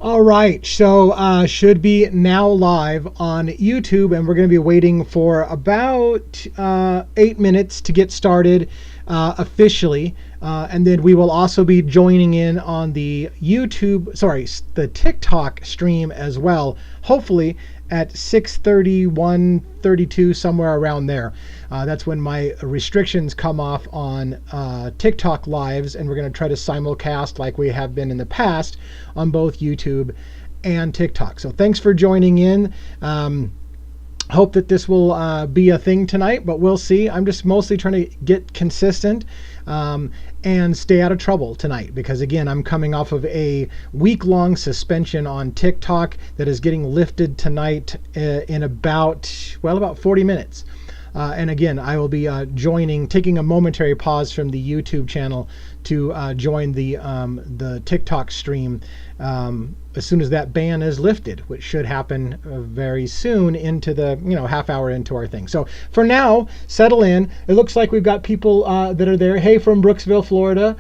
All right, so should be now live on YouTube, and we're going to be waiting for about 8 minutes to get started officially, and then we will also be joining in on the the TikTok stream as well, hopefully at 6:30, 1:32, somewhere around there. That's when my restrictions come off on TikTok lives, and we're going to try to simulcast like we have been in the past on both YouTube and TikTok. So thanks for joining in. Hope that this will be a thing tonight, but we'll see. I'm just mostly trying to get consistent and stay out of trouble tonight, because again, I'm coming off of a week-long suspension on TikTok that is getting lifted tonight in about 40 minutes. And again, I will be taking a momentary pause from the YouTube channel to join the TikTok stream as soon as that ban is lifted, which should happen very soon into the half hour into our thing. So for now, settle in. It looks like we've got people that are there. Hey, from Brooksville, Florida,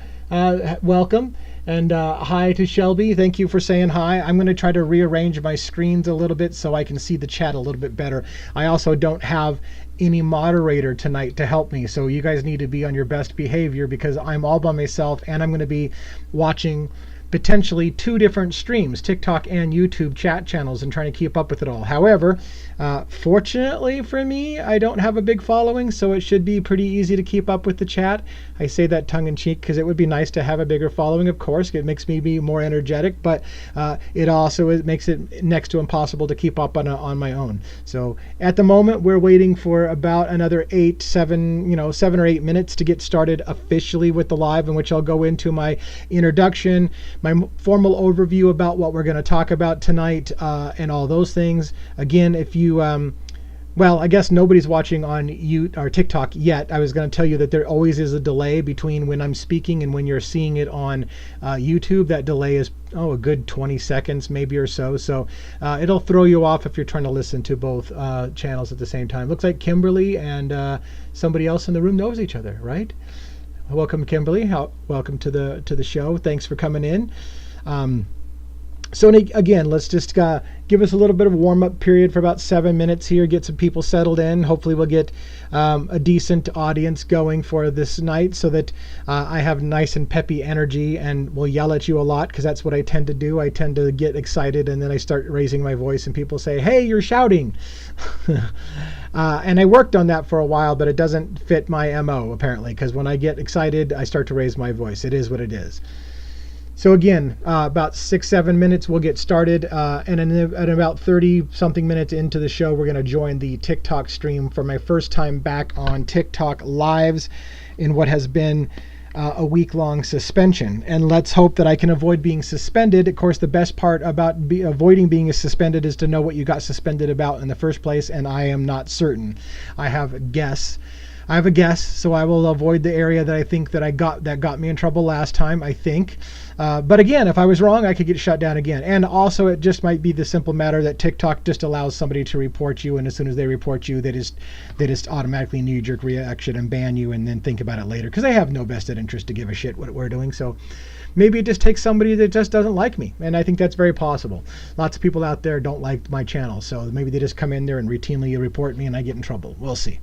welcome. And hi to Shelby. Thank you for saying hi. I'm going to try to rearrange my screens a little bit so I can see the chat a little bit better. I also don't have any moderator tonight to help me, so you guys need to be on your best behavior, because I'm all by myself, and I'm going to be watching potentially two different streams, TikTok and YouTube chat channels, and trying to keep up with it all. However, fortunately for me, I don't have a big following, so it should be pretty easy to keep up with the chat. I say that tongue-in-cheek because it would be nice to have a bigger following, of course. It makes me be more energetic, but it makes it next to impossible to keep up on my own. So at the moment, we're waiting for about another 7 or 8 minutes to get started officially with the live, in which I'll go into my introduction, my formal overview about what we're going to talk about tonight, and all those things. Again, if you I guess nobody's watching on YouTube or TikTok yet. I was going to tell you that there always is a delay between when I'm speaking and when you're seeing it on YouTube. That delay is a good 20 seconds maybe or so. So it'll throw you off if you're trying to listen to both channels at the same time. Looks like Kimberly and somebody else in the room knows each other, right? Welcome, Kimberly. Welcome to the show. Thanks for coming in. So again, let's just give us a little bit of a warm-up period for about 7 minutes here, get some people settled in. Hopefully we'll get a decent audience going for this night, so that I have nice and peppy energy and will yell at you a lot, because that's what I tend to do. I tend to get excited, and then I start raising my voice, and people say, hey, you're shouting. And I worked on that for a while, but it doesn't fit my MO, apparently, because when I get excited, I start to raise my voice. It is what it is. So again, about 6-7 minutes we'll get started, and at about 30-something minutes into the show, we're going to join the TikTok stream for my first time back on TikTok lives in what has been a week-long suspension. And let's hope that I can avoid being suspended. Of course, the best part about avoiding being suspended is to know what you got suspended about in the first place, and I am not certain. I have a guess, so I will avoid the area that I think that got me in trouble last time, I think. But again, if I was wrong, I could get shut down again. And also, it just might be the simple matter that TikTok just allows somebody to report you, and as soon as they report you, they just automatically knee-jerk reaction and ban you, and then think about it later, because they have no vested interest to give a shit what we're doing. So maybe it just takes somebody that just doesn't like me, and I think that's very possible. Lots of people out there don't like my channel, so maybe they just come in there and routinely report me, and I get in trouble. We'll see.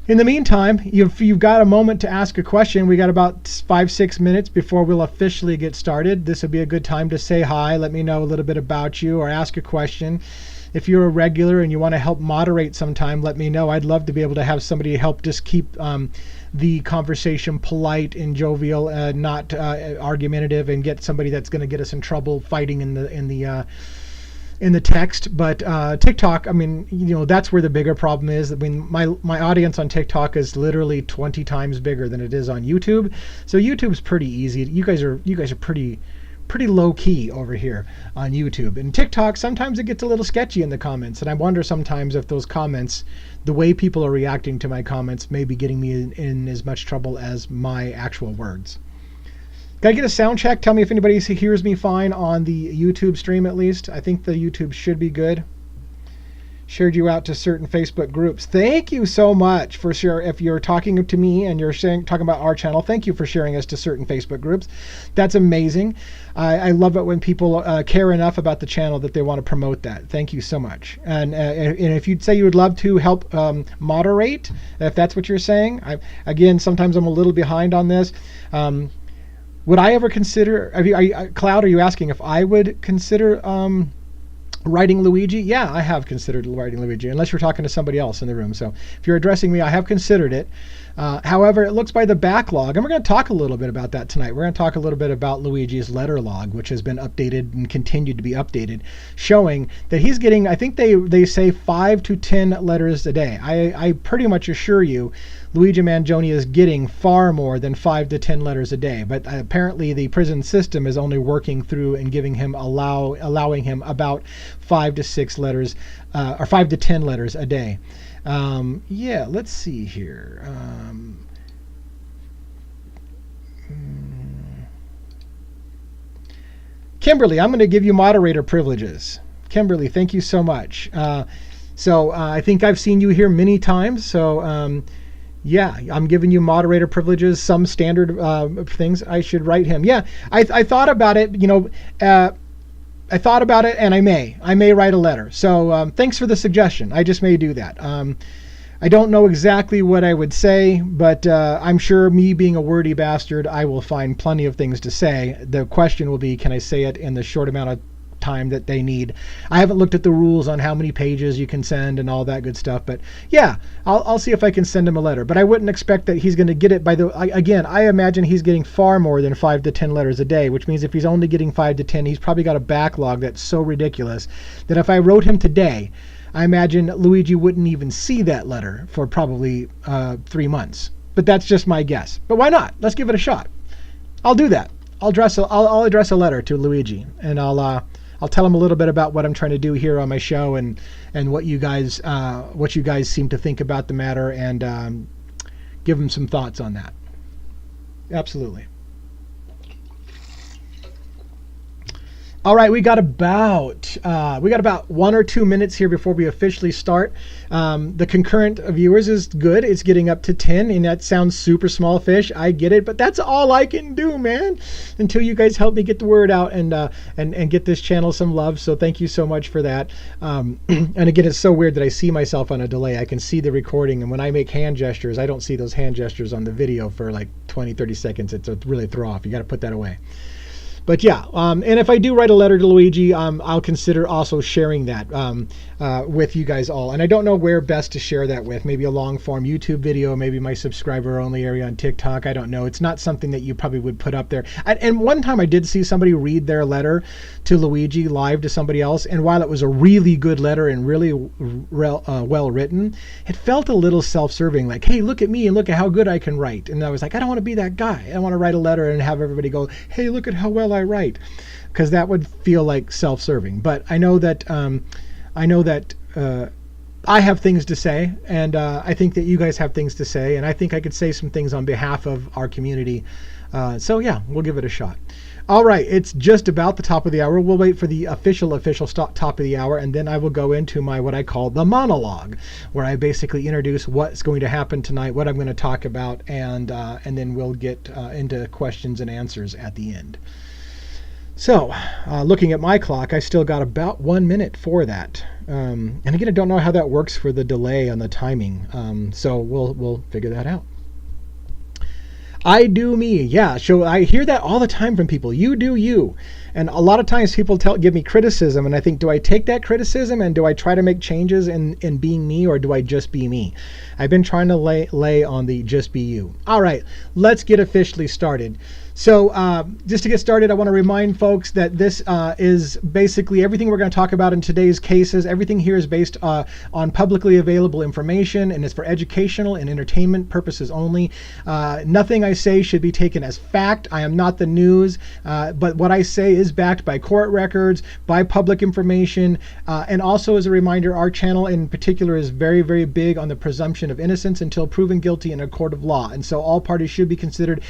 In the meantime, if you've got a moment to ask a question, we got about 5-6 minutes before we'll officially get started. This would be a good time to say hi, let me know a little bit about you, or ask a question. If you're a regular and you want to help moderate sometime, let me know. I'd love to be able to have somebody help just keep the conversation polite and jovial, not argumentative, and get somebody that's going to get us in trouble fighting in the text. But TikTok, I mean, that's where the bigger problem is. I mean, my audience on TikTok is literally 20 times bigger than it is on YouTube. So YouTube's pretty easy. You guys are pretty low key over here on YouTube. And TikTok, sometimes it gets a little sketchy in the comments, and I wonder sometimes if those comments, the way people are reacting to my comments, may be getting me in as much trouble as my actual words. Gotta get a sound check. Tell me if anybody hears me fine on the YouTube stream, at least. I think the YouTube should be good. shared you out to certain Facebook groups. Thank you so much for sharing. If you're talking to me and you're talking about our channel, thank you for sharing us to certain Facebook groups. That's amazing. I love it when people care enough about the channel that they want to promote that. Thank you so much. And if you'd say you would love to help moderate, if that's what you're saying, again, sometimes I'm a little behind on this. Would I ever consider, Cloud, are you asking if I would consider writing Luigi? Yeah, I have considered writing Luigi, unless you're talking to somebody else in the room. So if you're addressing me, I have considered it. However, it looks by the backlog, and we're going to talk a little bit about that tonight. We're going to talk a little bit about Luigi's letter log, which has been updated and continued to be updated, showing that he's getting, I think they say 5 to 10 letters a day. I pretty much assure you Luigi Mangione is getting far more than 5 to 10 letters a day, but apparently the prison system is only working through and giving him allowing him about 5 to 6 letters or 5 to 10 letters a day. Yeah, let's see here. Kimberly, I'm going to give you moderator privileges. Kimberly, thank you so much. I think I've seen you here many times. So yeah, I'm giving you moderator privileges, some standard things. I should write him. Yeah, I thought about it, I thought about it, and I may write a letter. So thanks for the suggestion. I just may do that. I don't know exactly what I would say, but I'm sure, me being a wordy bastard, I will find plenty of things to say. The question will be, can I say it in the short amount of time that they need? I haven't looked at the rules on how many pages you can send and all that good stuff, but yeah, I'll see if I can send him a letter. But I wouldn't expect that he's going to get it again, I imagine he's getting far more than 5 to 10 letters a day, which means if he's only getting 5 to 10, he's probably got a backlog that's so ridiculous that if I wrote him today, I imagine Luigi wouldn't even see that letter for probably 3 months. But that's just my guess. But why not? Let's give it a shot. I'll do that. I'll address a letter to Luigi, and I'll tell him a little bit about what I'm trying to do here on my show, and what you guys seem to think about the matter, and give him some thoughts on that. Absolutely. All right, we got about 1 or 2 minutes here before we officially start. The concurrent viewers is good. It's getting up to 10, and that sounds super small fish. I get it, but that's all I can do, man, until you guys help me get the word out and get this channel some love. So thank you so much for that. And again, it's so weird that I see myself on a delay. I can see the recording, and when I make hand gestures, I don't see those hand gestures on the video for like 20, 30 seconds. It's a really throw off. You got to put that away. But yeah, and if I do write a letter to Luigi, I'll consider also sharing that with you guys all. And I don't know where best to share that with. Maybe a long form YouTube video, maybe my subscriber only area on TikTok. I don't know. It's not something that you probably would put up there. And one time I did see somebody read their letter to Luigi live to somebody else. And while it was a really good letter and really well written, it felt a little self-serving, like, hey, look at me and look at how good I can write. And I was like, I don't want to be that guy. I want to write a letter and have everybody go, hey, look at how well I write, because that would feel like self-serving. But I know that I have things to say, and I think that you guys have things to say, and I think I could say some things on behalf of our community. So yeah, we'll give it a shot. All right, it's just about the top of the hour. We'll wait for the official top of the hour, and then I will go into my what I call the monologue, where I basically introduce what's going to happen tonight, what I'm going to talk about, and then we'll get into questions and answers at the end. So, looking at my clock, I still got about 1 minute for that. And again, I don't know how that works for the delay on the timing. So we'll figure that out. I do me. Yeah, so I hear that all the time from people. You do you. And a lot of times people give me criticism, and I think, do I take that criticism and do I try to make changes in being me, or do I just be me? I've been trying to lay on the just be you. All right, let's get officially started. So just to get started, I want to remind folks that this is basically everything we're going to talk about in today's cases. Everything here is based on publicly available information, and it's for educational and entertainment purposes only. Nothing I say should be taken as fact. I am not the news, but what I say is backed by court records, by public information, and also as a reminder, our channel in particular is very, very big on the presumption of innocence until proven guilty in a court of law. And so all parties should be considered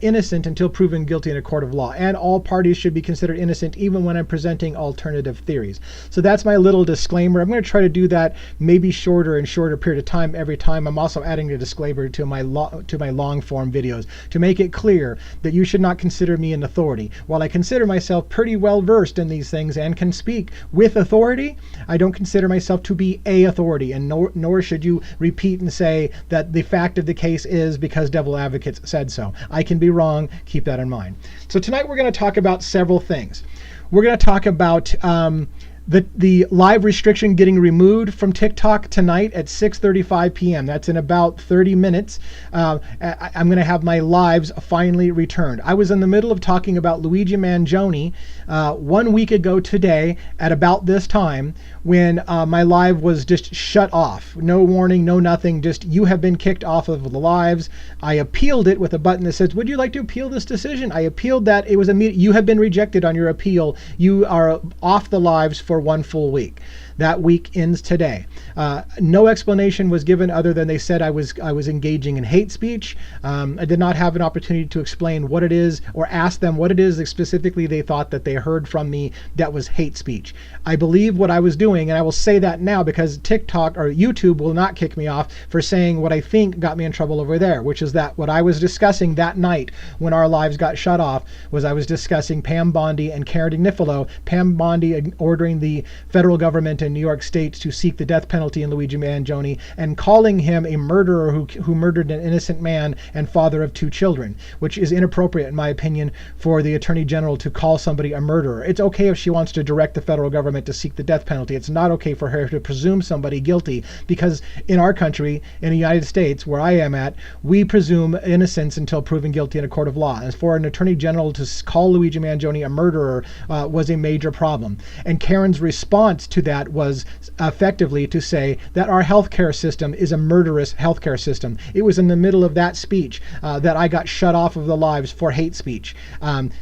innocent until proven guilty in a court of law. And all parties should be considered innocent even when I'm presenting alternative theories. So that's my little disclaimer. I'm going to try to do that maybe shorter and shorter period of time every time. I'm also adding a disclaimer to my long form videos to make it clear that you should not consider me an authority. While I consider myself pretty well versed in these things and can speak with authority, I don't consider myself to be a authority, and nor should you repeat and say that the fact of the case is because devil advocates said so. I can be wrong. Keep that in mind. So tonight we're going to talk about several things. We're going to talk about the live restriction getting removed from TikTok tonight at 6:35 p.m. That's in about 30 minutes. I'm going to have my lives finally returned. I was in the middle of talking about Luigi Mangione 1 week ago today at about this time when my live was just shut off. No warning, no nothing, just you have been kicked off of the lives. I appealed it with a button that says, would you like to appeal this decision? I appealed that. It was immediate. You have been rejected on your appeal. You are off the lives for 1 full week. That week ends today. No explanation was given other than they said I was engaging in hate speech. I did not have an opportunity to explain what it is or ask them what it is specifically they thought that they heard from me that was hate speech. I believe what I was doing, and I will say that now because TikTok or YouTube will not kick me off for saying what I think got me in trouble over there, which is that what I was discussing that night when our lives got shut off was I was discussing Pam Bondi and Karen Dignifilo. Pam Bondi ordering the federal government in New York State to seek the death penalty in Luigi Mangione and calling him a murderer who murdered an innocent man and father of 2 children, which is inappropriate in my opinion for the Attorney General to call somebody a murderer. It's okay if she wants to direct the federal government to seek the death penalty. It's not okay for her to presume somebody guilty, because in our country, in the United States, where I am at, we presume innocence until proven guilty in a court of law. And for an Attorney General to call Luigi Mangione a murderer was a major problem. And Karen's response to that was effectively to say that our healthcare system is a murderous healthcare system. It was in the middle of that speech that I got shut off of the lives for hate speech.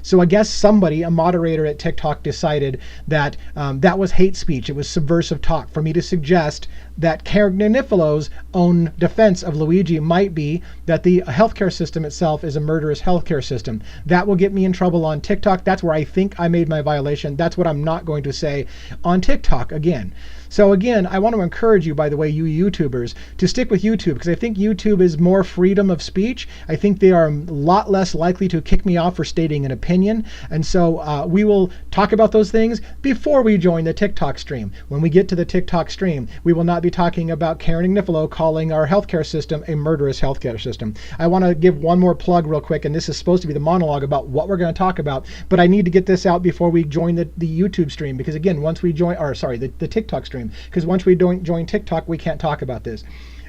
So I guess somebody, a moderator at TikTok, decided that that was hate speech. It was subversive talk for me to suggest that Karen Dinifilo's own defense of Luigi might be that the healthcare system itself is a murderous healthcare system. That will get me in trouble on TikTok. That's where I think I made my violation. That's what I'm not going to say on TikTok again. So again, I want to encourage you, by the way, you YouTubers, to stick with YouTube, because I think YouTube is more freedom of speech. I think they are a lot less likely to kick me off for stating an opinion. And so we will talk about those things before we join the TikTok stream. When we get to the TikTok stream, we will not be talking about Karen Dignifilo calling our healthcare system a murderous healthcare system. I want to give one more plug real quick, and this is supposed to be the monologue about what we're going to talk about, but I need to get this out before we join the YouTube stream, because again, once we join, or sorry, the TikTok stream, because once we don't join TikTok, we can't talk about this.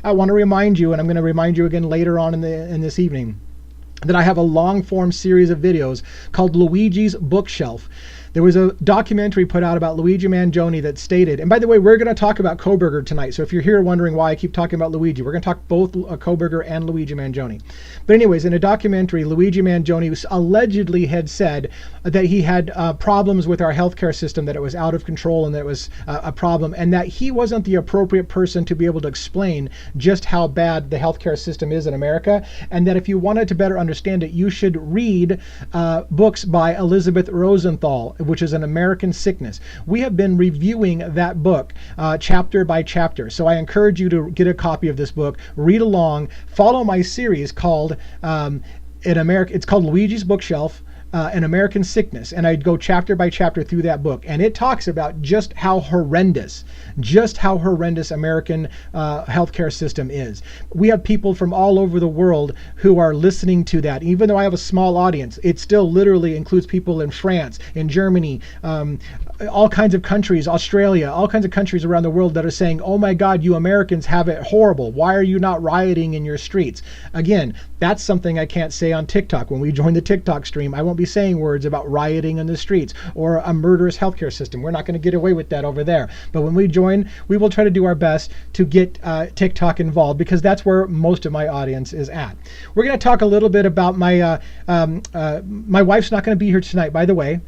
I want to remind you, and I'm going to remind you again later on in this evening, that I have a long form series of videos called Luigi's Bookshelf. There was a documentary put out about Luigi Mangione that stated, and by the way, we're going to talk about Kohberger tonight. So if you're here wondering why I keep talking about Luigi, we're going to talk both Kohberger and Luigi Mangione. But anyways, in a documentary, Luigi Mangione allegedly had said that he had problems with our healthcare system, that it was out of control and that it was a problem, and that he wasn't the appropriate person to be able to explain just how bad the healthcare system is in America, and that if you wanted to better understand it, you should read books by Elizabeth Rosenthal, which is An American Sickness. We have been reviewing that book chapter by chapter. So I encourage you to get a copy of this book, read along, follow my series called it's called Luigi's Bookshelf, An American Sickness, and I'd go chapter by chapter through that book, and it talks about just how horrendous American healthcare system is. We have people from all over the world who are listening to that. Even though I have a small audience, it still literally includes people in France, in Germany, all kinds of countries, Australia, all kinds of countries around the world that are saying, oh my God, you Americans have it horrible. Why are you not rioting in your streets? Again, that's something I can't say on TikTok. When we join the TikTok stream, I won't be be saying words about rioting in the streets or a murderous healthcare system. We're not going to get away with that over there. But when we join, we will try to do our best to get TikTok involved, because that's where most of my audience is at. We're going to talk a little bit about my wife's not going to be here tonight, by the way.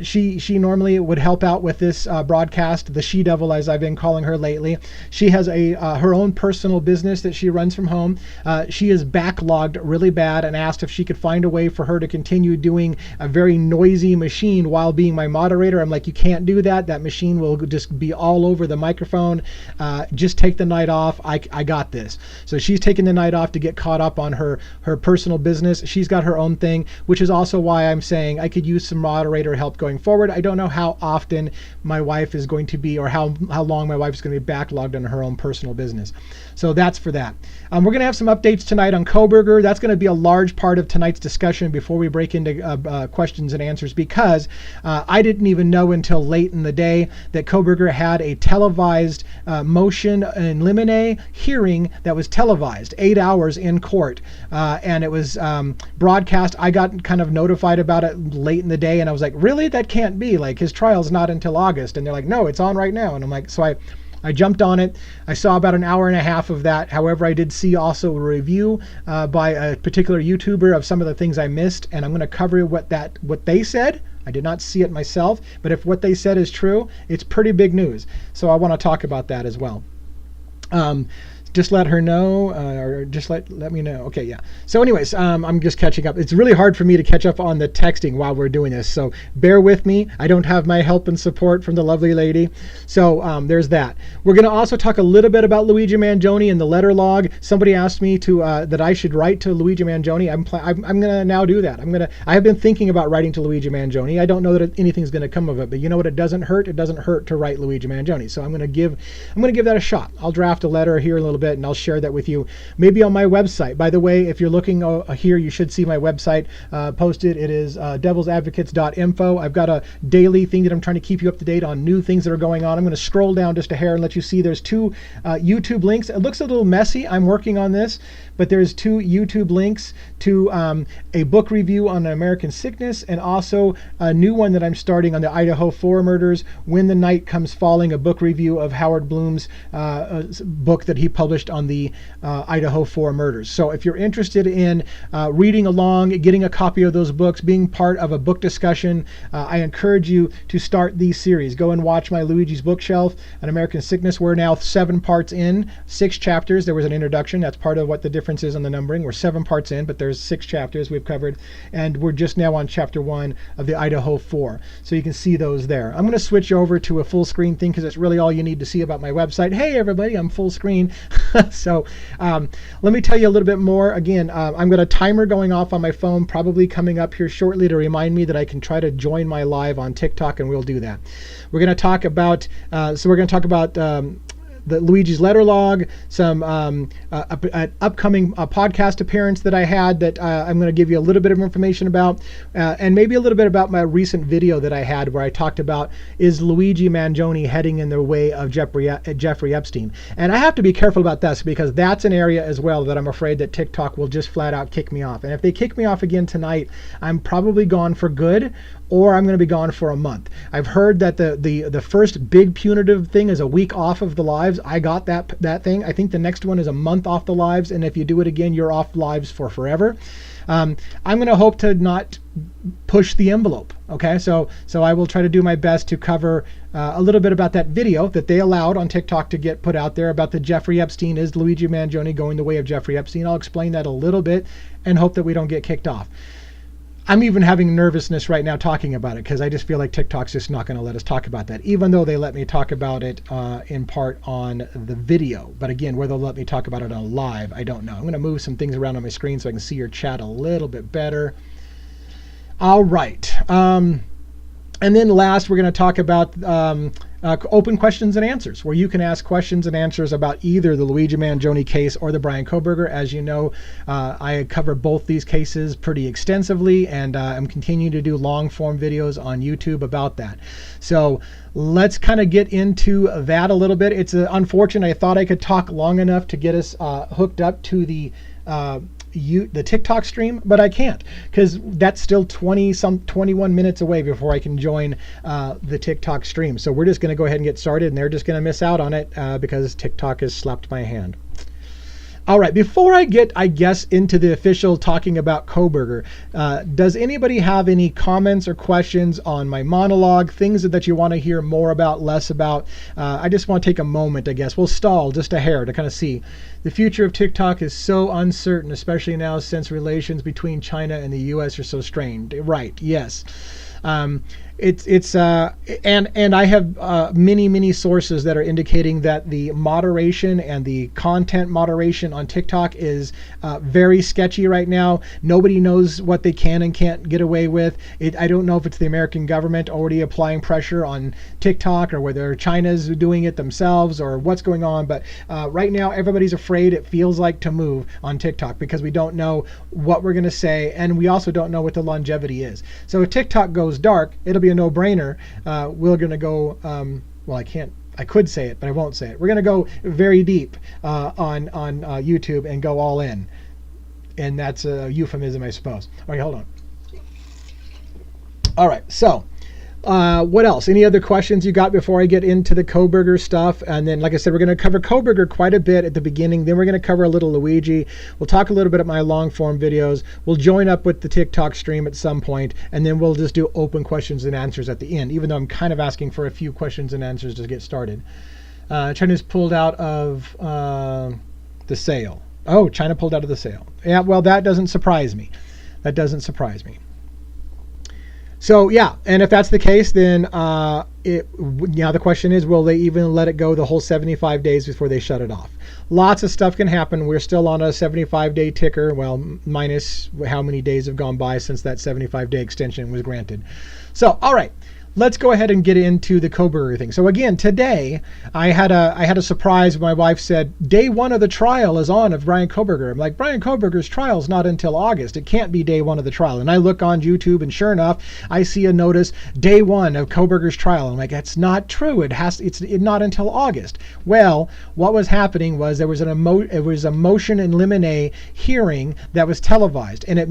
She normally would help out with this broadcast, the she-devil as I've been calling her lately. She has her own personal business that she runs from home. She is backlogged really bad and asked if she could find a way for her to continue doing a very noisy machine while being my moderator. I'm like, you can't do that. That machine will just be all over the microphone. Just take the night off. I got this. So she's taking the night off to get caught up on her personal business. She's got her own thing, which is also why I'm saying I could use some moderator help going forward. I don't know how often my wife is going to be, or how long my wife is going to be backlogged on her own personal business. So that's for that. We're going to have some updates tonight on Kohberger. That's going to be a large part of tonight's discussion before we break into questions and answers, because I didn't even know until late in the day that Kohberger had a televised motion in limine hearing that was televised, 8 hours in court, and it was broadcast. I got kind of notified about it late in the day, and I was like, really? That can't be. Like, his trial's not until August. And they're like, no, it's on right now. And I'm like, so I jumped on it. I saw about an hour and a half of that. However, I did see also a review by a particular YouTuber of some of the things I missed, and I'm going to cover what they said. I did not see it myself, but if what they said is true, it's pretty big news. So I want to talk about that as well. Just let her know, or just let me know. Okay, yeah. So anyways, I'm just catching up. It's really hard for me to catch up on the texting while we're doing this, so bear with me. I don't have my help and support from the lovely lady. So there's that. We're going to also talk a little bit about Luigi Mangione and the letter log. Somebody asked me to that I should write to Luigi Mangione. I'm going to now do that. I have been thinking about writing to Luigi Mangione. I don't know that anything's going to come of it, but you know what? It doesn't hurt. It doesn't hurt to write Luigi Mangione. So I'm going to give that a shot. I'll draft a letter here in a little bit, and I'll share that with you, maybe on my website. By the way, if you're looking here, you should see my website posted. It is devilsadvocates.info. I've got a daily thing that I'm trying to keep you up to date on new things that are going on. I'm going to scroll down just a hair and let you see there's 2 YouTube links. It looks a little messy. I'm working on this, but there's 2 YouTube links to a book review on American Sickness, and also a new one that I'm starting on the Idaho 4 murders, When the Night Comes Falling, a book review of Howard Bloom's book that he published on the Idaho 4 murders. So if you're interested in reading along, getting a copy of those books, being part of a book discussion, I encourage you to start these series. Go and watch my Luigi's Bookshelf on American Sickness. We're now 7 parts in, 6 chapters. There was an introduction. That's part of what the difference is on the numbering. We're 7 parts in, but there's 6 chapters we've covered, and we're just now on chapter 1 of the Idaho 4. So you can see those there. I'm going to switch over to a full screen thing because it's really all you need to see about my website. Hey everybody, I'm full screen. So let me tell you a little bit more. Again, I've got a timer going off on my phone, probably coming up here shortly, to remind me that I can try to join my live on TikTok, and we'll do that. We're going to talk about the Luigi's letter log, some an upcoming podcast appearance that I had that I'm going to give you a little bit of information about, and maybe a little bit about my recent video that I had where I talked about, is Luigi Mangione heading in the way of Jeffrey Epstein? And I have to be careful about this, because that's an area as well that I'm afraid that TikTok will just flat out kick me off. And if they kick me off again tonight, I'm probably gone for good, or I'm going to be gone for a month. I've heard that the first big punitive thing is a week off of the lives. I got that thing. I think the next one is a month off the lives, and if you do it again, you're off lives for forever. I'm going to hope to not push the envelope. Okay, so I will try to do my best to cover a little bit about that video that they allowed on TikTok to get put out there about the Jeffrey Epstein. Is Luigi Mangione going the way of Jeffrey Epstein? I'll explain that a little bit and hope that we don't get kicked off. I'm even having nervousness right now talking about it, because I just feel like TikTok's just not going to let us talk about that, even though they let me talk about it in part on the video. But again, whether they'll let me talk about it on live, I don't know. I'm going to move some things around on my screen so I can see your chat a little bit better. All right. And then last, we're going to talk about open questions and answers, where you can ask questions and answers about either the Luigi Mangione case or the Bryan Kohberger. As you know, I cover both these cases pretty extensively, and I'm continuing to do long form videos on YouTube about that. So let's kind of get into that a little bit. It's unfortunate. I thought I could talk long enough to get us hooked up to the the TikTok stream, but I can't because that's still 21 minutes away before I can join the TikTok stream. So we're just going to go ahead and get started, and they're just going to miss out on it because TikTok has slapped my hand. All right, before I get, I guess, into the official talking about Kohberger, does anybody have any comments or questions on my monologue, things that you want to hear more about, less about? I just want to take a moment, I guess. We'll stall just a hair to kind of see. The future of TikTok is so uncertain, especially now since relations between China and the U.S. are so strained. Right, yes. And I have many sources that are indicating that the moderation and the content moderation on TikTok is very sketchy right now. Nobody knows what they can and can't get away with. I don't know if it's the American government already applying pressure on TikTok or whether China's doing it themselves or what's going on. But right now, everybody's afraid, it feels like, to move on TikTok because we don't know what we're going to say, and we also don't know what the longevity is. So if TikTok goes dark, it'll be a no-brainer. We're going to go, well, I could say it, but I won't say it. We're going to go very deep on YouTube and go all in. And that's a euphemism, I suppose. All right, hold on. All right, so what else? Any other questions you got before I get into the Kohberger stuff? And then, like I said, we're going to cover Kohberger quite a bit at the beginning. Then we're going to cover a little Luigi. We'll talk a little bit about my long form videos. We'll join up with the TikTok stream at some point, and then we'll just do open questions and answers at the end, even though I'm kind of asking for a few questions and answers to get started. China's pulled out of the sale. Oh, China pulled out of the sale. Yeah, well, that doesn't surprise me. That doesn't surprise me. So yeah, and if that's the case, then the question is, will they even let it go the whole 75 days before they shut it off? Lots of stuff can happen. We're still on a 75-day ticker, well, minus how many days have gone by since that 75-day extension was granted. So, all right. Let's go ahead and get into the Kohberger thing. So again, today I had a surprise. My wife said, day one of the trial is on of Bryan Kohberger. I'm like, Bryan Kohberger's trial is not until August. It can't be day one of the trial. And I look on YouTube, and sure enough, I see a notice, day one of Kohberger's trial. I'm like, that's not true. It's not until August. Well, what was happening was there was a motion in limine hearing that was televised, and it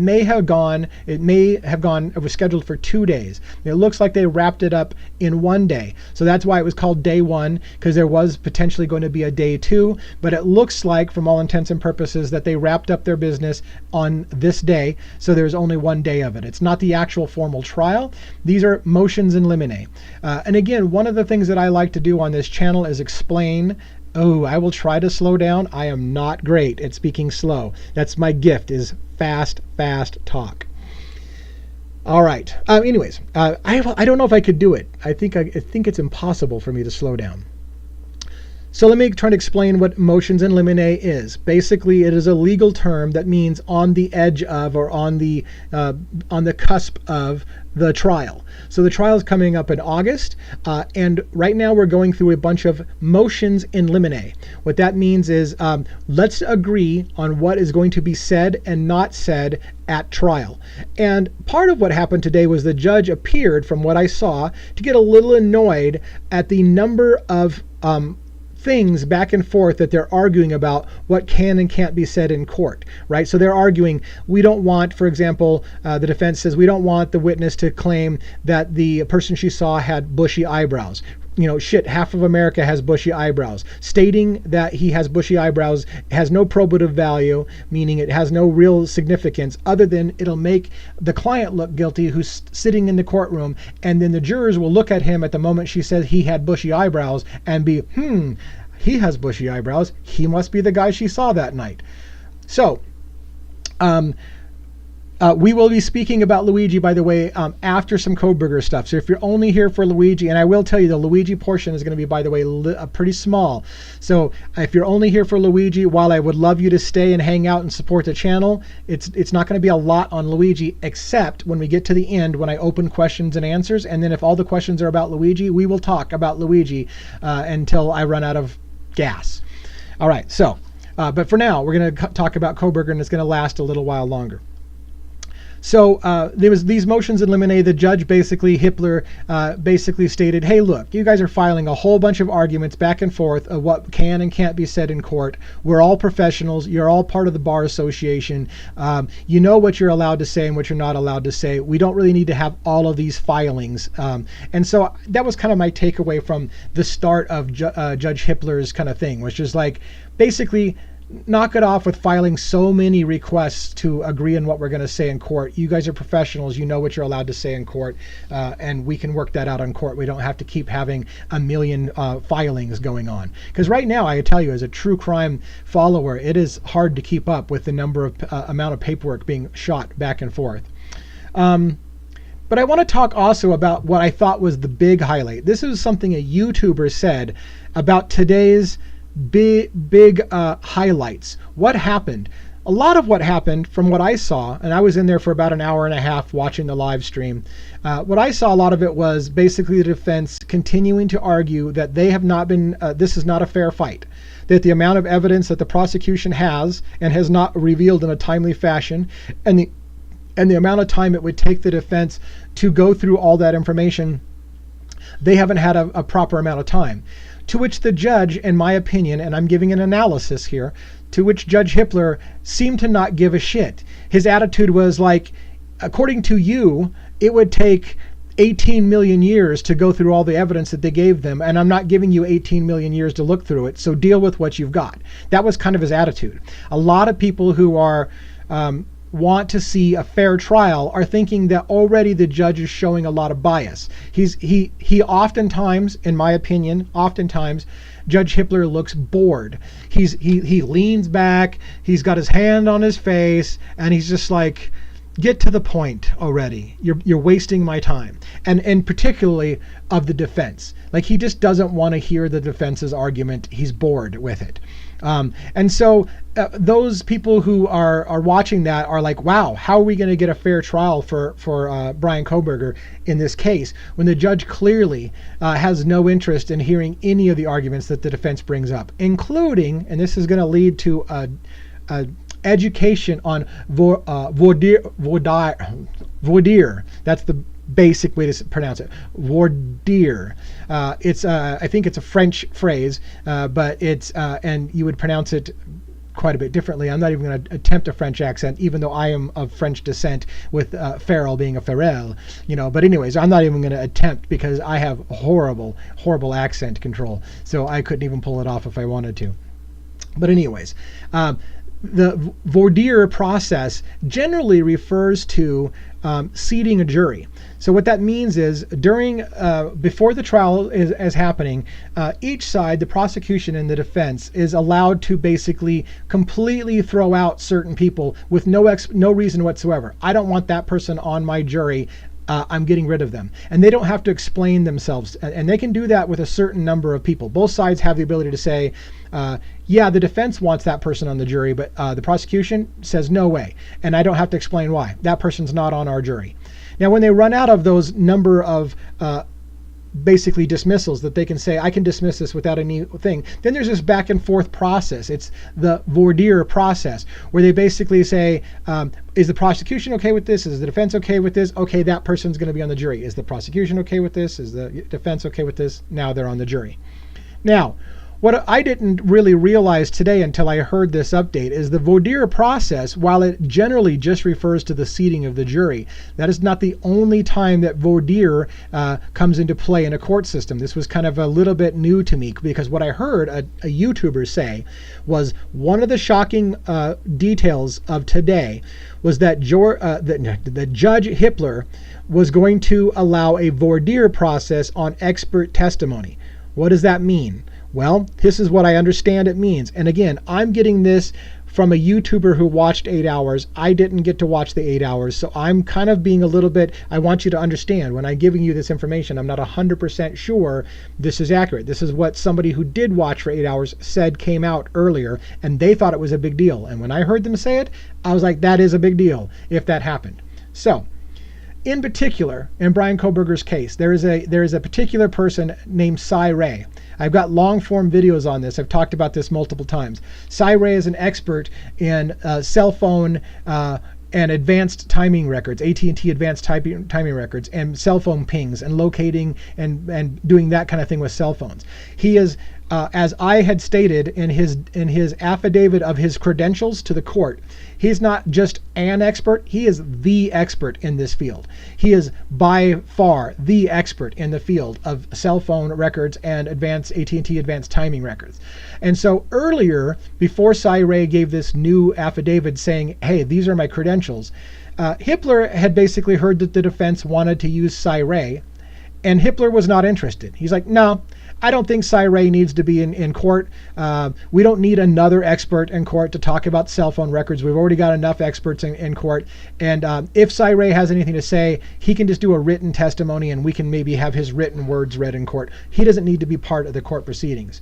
was scheduled for 2 days. It looks like they wrapped it up in 1 day. So that's why it was called day one, because there was potentially going to be a day two, but it looks like, from all intents and purposes, that they wrapped up their business on this day. So there's only 1 day of it. It's not the actual formal trial. These are motions in limine. And again, one of the things that I like to do on this channel is explain. Oh, I will try to slow down. I am not great at speaking slow. That's my gift, is fast talk. All right. Anyways, I don't know if I could do it. I think it's impossible for me to slow down. So let me try to explain what motions in limine is. Basically, it is a legal term that means on the edge of, or on the cusp of the trial. So the trial is coming up in August, and right now we're going through a bunch of motions in limine. What that means is let's agree on what is going to be said and not said at trial. And part of what happened today was the judge appeared, from what I saw, to get a little annoyed at the number of things back and forth that they're arguing about what can and can't be said in court, right? So they're arguing, we don't want, for example, the defense says, we don't want the witness to claim that the person she saw had bushy eyebrows. You know, shit, half of America has bushy eyebrows. Stating that he has bushy eyebrows has no probative value, meaning it has no real significance other than it'll make the client look guilty who's sitting in the courtroom, and then the jurors will look at him at the moment she says he had bushy eyebrows and be, he has bushy eyebrows. He must be the guy she saw that night. So, we will be speaking about Luigi, by the way, after some Kohberger stuff. So if you're only here for Luigi, and I will tell you the Luigi portion is going to be, by the way, pretty small. So if you're only here for Luigi, while I would love you to stay and hang out and support the channel, it's not going to be a lot on Luigi, except when we get to the end, when I open questions and answers. And then if all the questions are about Luigi, we will talk about Luigi until I run out of gas. All right, so, but for now, we're going to talk about Kohberger, and it's going to last a little while longer. So there was these motions in limine. The judge Hitler basically stated, hey, look, you guys are filing a whole bunch of arguments back and forth of what can and can't be said in court. We're all professionals. You're all part of the Bar Association. You know what you're allowed to say and what you're not allowed to say. We don't really need to have all of these filings. And so that was kind of my takeaway from the start of Judge Hitler's kind of thing, which is like, basically, knock it off with filing so many requests to agree on what we're going to say in court. You guys are professionals. You know what you're allowed to say in court, and we can work that out in court. We don't have to keep having a million filings going on. Because right now, I tell you, as a true crime follower, it is hard to keep up with the amount of paperwork being shot back and forth. But I want to talk also about what I thought was the big highlight. This is something a YouTuber said about today's big highlights. What happened? A lot of what happened, from what I saw, and I was in there for about an hour and a half watching the live stream, what I saw, a lot of it was basically the defense continuing to argue that they have not been, this is not a fair fight, that the amount of evidence that the prosecution has and has not revealed in a timely fashion, and the amount of time it would take the defense to go through all that information, they haven't had a proper amount of time. To which the judge, in my opinion, and I'm giving an analysis here, to which Judge Hitler seemed to not give a shit. His attitude was like, according to you, it would take 18 million years to go through all the evidence that they gave them, and I'm not giving you 18 million years to look through it, so deal with what you've got. That was kind of his attitude. A lot of people who are want to see a fair trial are thinking that already the judge is showing a lot of bias. He oftentimes, in my opinion, Judge Hitler looks bored. He leans back, he's got his hand on his face, and he's just like, get to the point already. You're wasting my time. And particularly of the defense. Like, he just doesn't want to hear the defense's argument. He's bored with it. And so those people who are watching that are like, wow, how are we going to get a fair trial for Bryan Kohberger in this case when the judge clearly has no interest in hearing any of the arguments that the defense brings up, including, and this is going to lead to a education on voir dire. That's the basic way to pronounce it. Voir dire. It's I think it's a French phrase, but it's and you would pronounce it quite a bit differently. I'm not even going to attempt a French accent, even though I am of French descent, with Farrell being a Farrell, But anyways, I'm not even going to attempt because I have horrible accent control, so I couldn't even pull it off if I wanted to. But anyways, the voir dire process generally refers to seating a jury. So what that means is before the trial is happening, each side, the prosecution and the defense, is allowed to basically completely throw out certain people with no reason whatsoever. I don't want that person on my jury. I'm getting rid of them. And they don't have to explain themselves. And they can do that with a certain number of people. Both sides have the ability to say, yeah, the defense wants that person on the jury, but the prosecution says no way. And I don't have to explain why. That person's not on our jury. Now, when they run out of those number of basically dismissals that they can say, I can dismiss this without anything, then there's this back and forth process. It's the voir dire process, where they basically say, is the prosecution okay with this? Is the defense okay with this? Okay, that person's going to be on the jury. Is the prosecution okay with this? Is the defense okay with this? Now they're on the jury. Now, what I didn't really realize today until I heard this update is the voir dire process, while it generally just refers to the seating of the jury, that is not the only time that voir dire comes into play in a court system. This was kind of a little bit new to me, because what I heard a YouTuber say was one of the shocking details of today was that the Judge Hitler was going to allow a voir dire process on expert testimony. What does that mean? Well, this is what I understand it means. And again, I'm getting this from a YouTuber who watched 8 hours. I didn't get to watch the 8 hours, so I'm kind of being a little bit, I want you to understand, when I'm giving you this information, I'm not 100% sure this is accurate. This is what somebody who did watch for 8 hours said came out earlier, and they thought it was a big deal. And when I heard them say it, I was like, that is a big deal if that happened. So, in particular, in Bryan Kohberger's case, there is a particular person named Cy Ray. I've got long form videos on this. I've talked about this multiple times. Cy Ray is an expert in cell phone and advanced timing records, AT&T advanced timing records, and cell phone pings, and locating and doing that kind of thing with cell phones. He is, as I had stated in his affidavit of his credentials to the court, he's not just an expert, he is the expert in this field. He is by far the expert in the field of cell phone records and AT&T advanced timing records. And so earlier, before Cy Ray gave this new affidavit saying, hey, these are my credentials, Hippler had basically heard that the defense wanted to use Cy Ray, and Hippler was not interested. He's like, no, I don't think Cy Ray needs to be in court. We don't need another expert in court to talk about cell phone records. We've already got enough experts in court. And if Cy Ray has anything to say, he can just do a written testimony and we can maybe have his written words read in court. He doesn't need to be part of the court proceedings.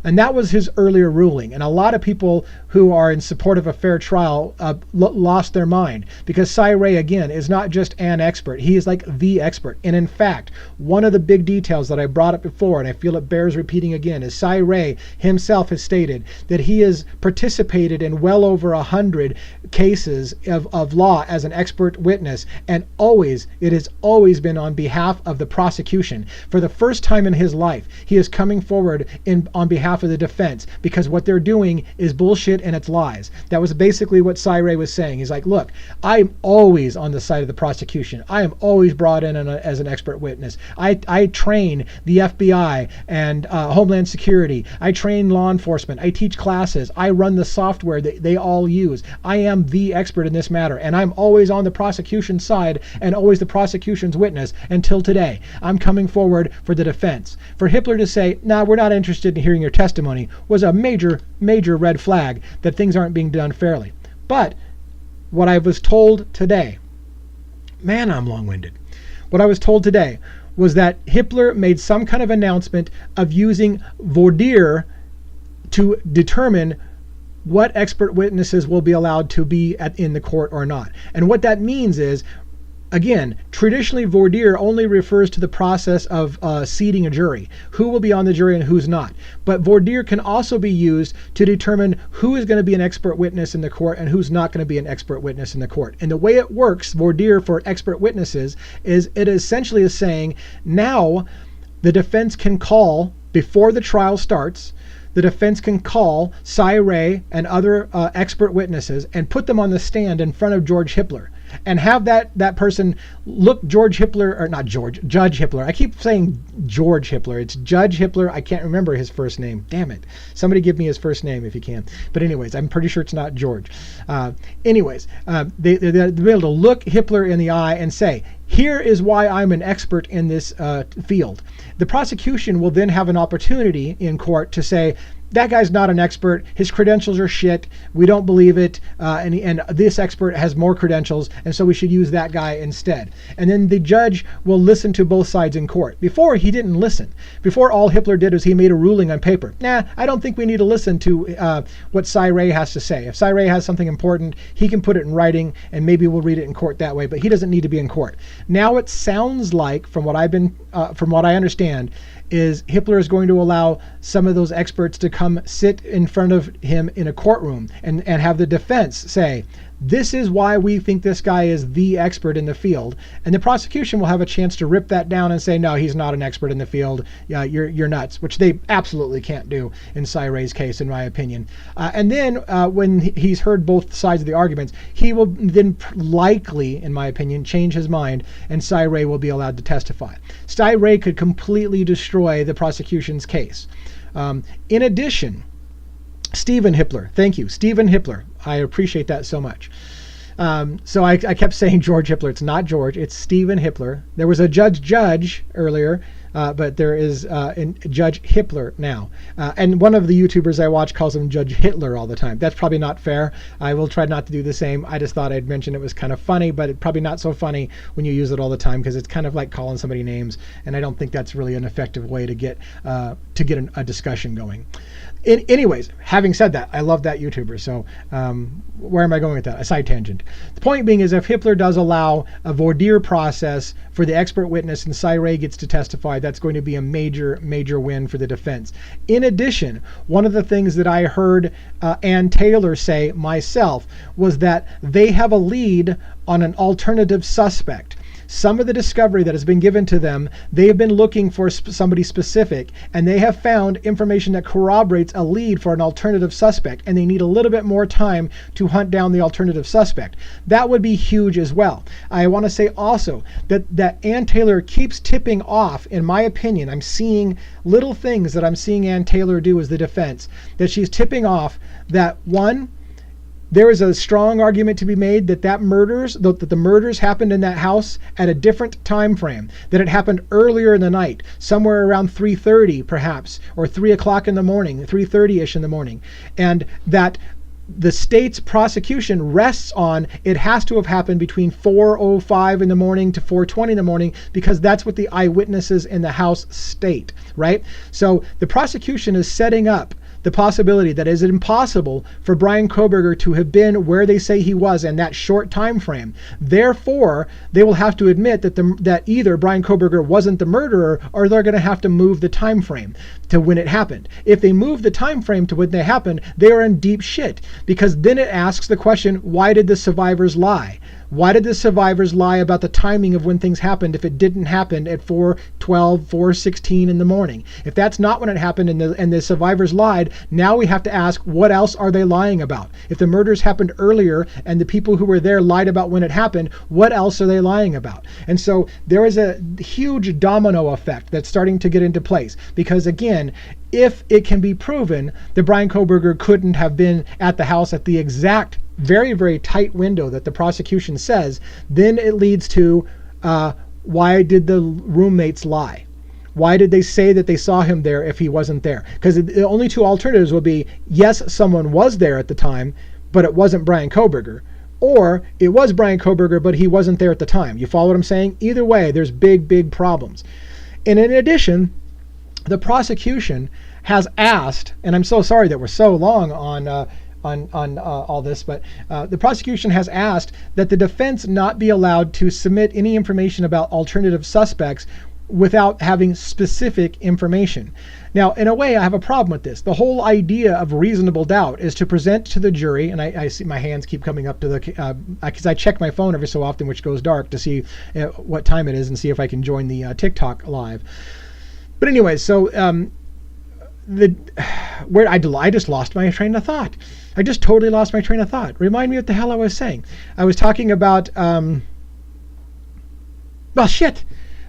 And that was his earlier ruling. And a lot of people who are in support of a fair trial lost their mind, because Cy Ray, again, is not just an expert. He is like the expert. And in fact, one of the big details that I brought up before, and I feel it bears repeating again, is Cy Ray himself has stated that he has participated in well over 100 cases of law as an expert witness. And it has always been on behalf of the prosecution. For the first time in his life, he is coming forward on behalf of the defense, because what they're doing is bullshit and it's lies. That was basically what Cy Ray was saying. He's like, look, I'm always on the side of the prosecution. I am always brought in as an expert witness. I train the FBI and Homeland Security. I train law enforcement. I teach classes. I run the software that they all use. I am the expert in this matter, and I'm always on the prosecution's side and always the prosecution's witness until today. I'm coming forward for the defense. For Hippler to say, nah, we're not interested in hearing your testimony, was a major red flag that things aren't being done fairly. But what I was told today, man, I'm long-winded. What I was told today was that Hippler made some kind of announcement of using voir dire to determine what expert witnesses will be allowed to be in the court or not. And what that means is, again, traditionally voir dire only refers to the process of seating a jury, who will be on the jury and who's not. But voir dire can also be used to determine who is going to be an expert witness in the court and who's not going to be an expert witness in the court. And the way it works, voir dire for expert witnesses, is it essentially is saying, now the defense can call, before the trial starts, the defense can call Cy Ray and other expert witnesses and put them on the stand in front of George Hippler, and have that person look Judge Hippler. I keep saying George Hippler. It's Judge Hippler. I can't remember his first name. Damn it. Somebody give me his first name if you can. But anyways, I'm pretty sure it's not George. They'll be able to look Hippler in the eye and say, here is why I'm an expert in this field. The prosecution will then have an opportunity in court to say, that guy's not an expert. His credentials are shit. We don't believe it. And this expert has more credentials, and so we should use that guy instead. And then the judge will listen to both sides in court. Before, he didn't listen. Before, all Hippler did was he made a ruling on paper. Nah, I don't think we need to listen to what Cy Ray has to say. If Cy Ray has something important, he can put it in writing, and maybe we'll read it in court that way, but he doesn't need to be in court. Now it sounds like, from what I understand, is Hippler is going to allow some of those experts to come sit in front of him in a courtroom and have the defense say, this is why we think this guy is the expert in the field. And the prosecution will have a chance to rip that down and say, no, he's not an expert in the field. You're nuts, which they absolutely can't do in Cy Ray's case, in my opinion. And then when he's heard both sides of the arguments, he will then likely, in my opinion, change his mind, and Cy Ray will be allowed to testify. Cy Ray could completely destroy the prosecution's case. In addition, Stephen Hippler. Thank you, Stephen Hippler. I appreciate that so much. So I kept saying George Hippler. It's not George. It's Stephen Hippler. There was a judge earlier, but there is Judge Hippler now. And one of the YouTubers I watch calls him Judge Hitler all the time. That's probably not fair. I will try not to do the same. I just thought I'd mention it was kind of funny, but it's probably not so funny when you use it all the time, because it's kind of like calling somebody names, and I don't think that's really an effective way to get a discussion going. Anyways, having said that, I love that YouTuber. So where am I going with that? A side tangent. The point being is, if Hippler does allow a voir dire process for the expert witness and Cy Ray gets to testify, that's going to be a major win for the defense. In addition, one of the things that I heard Ann Taylor say myself was that they have a lead on an alternative suspect. Some of the discovery that has been given to them, they have been looking for somebody specific, and they have found information that corroborates a lead for an alternative suspect, and they need a little bit more time to hunt down the alternative suspect. That would be huge as well. I want to say also that Ann Taylor keeps tipping off, in my opinion. I'm seeing little things that I'm seeing Ann Taylor do as the defense, that she's tipping off that, one, there is a strong argument to be made that the murders happened in that house at a different time frame, that it happened earlier in the night, somewhere around 3:30 perhaps, or 3 o'clock in the morning, 3:30ish in the morning, and that the state's prosecution rests on it has to have happened between 4:05 in the morning to 4:20 in the morning, because that's what the eyewitnesses in the house state, right? So the prosecution is setting up the possibility that is it impossible for Bryan Kohberger to have been where they say he was in that short time frame. Therefore, they will have to admit that either Bryan Kohberger wasn't the murderer, or they're going to have to move the time frame to when it happened. If they move the time frame to when they happened, they are in deep shit, because then it asks the question, why did the survivors lie? Why did the survivors lie about the timing of when things happened if it didn't happen at 4:12, 4:16 in the morning? If that's not when it happened and the survivors lied, now we have to ask, what else are they lying about? If the murders happened earlier and the people who were there lied about when it happened, what else are they lying about? And so there is a huge domino effect that's starting to get into place, because again, if it can be proven that Bryan Kohberger couldn't have been at the house at the exact very tight window that the prosecution says, then it leads to why did the roommates lie? Why did they say that they saw him there if he wasn't there? Because the only two alternatives would be, yes, someone was there at the time, but it wasn't Bryan Kohberger, or it was Bryan Kohberger, but he wasn't there at the time. You follow what I'm saying? Either way, there's big problems. And in addition, the prosecution has asked, and I'm so sorry that we're so long on all this, but the prosecution has asked that the defense not be allowed to submit any information about alternative suspects without having specific information. Now, in a way, I have a problem with this. The whole idea of reasonable doubt is to present to the jury, and I see my hands keep coming up to the, because I check my phone every so often, which goes dark, to see what time it is and see if I can join the TikTok live. But anyway, so I just lost my train of thought. I just totally lost my train of thought. Remind me what the hell I was saying. I was talking about, well, shit.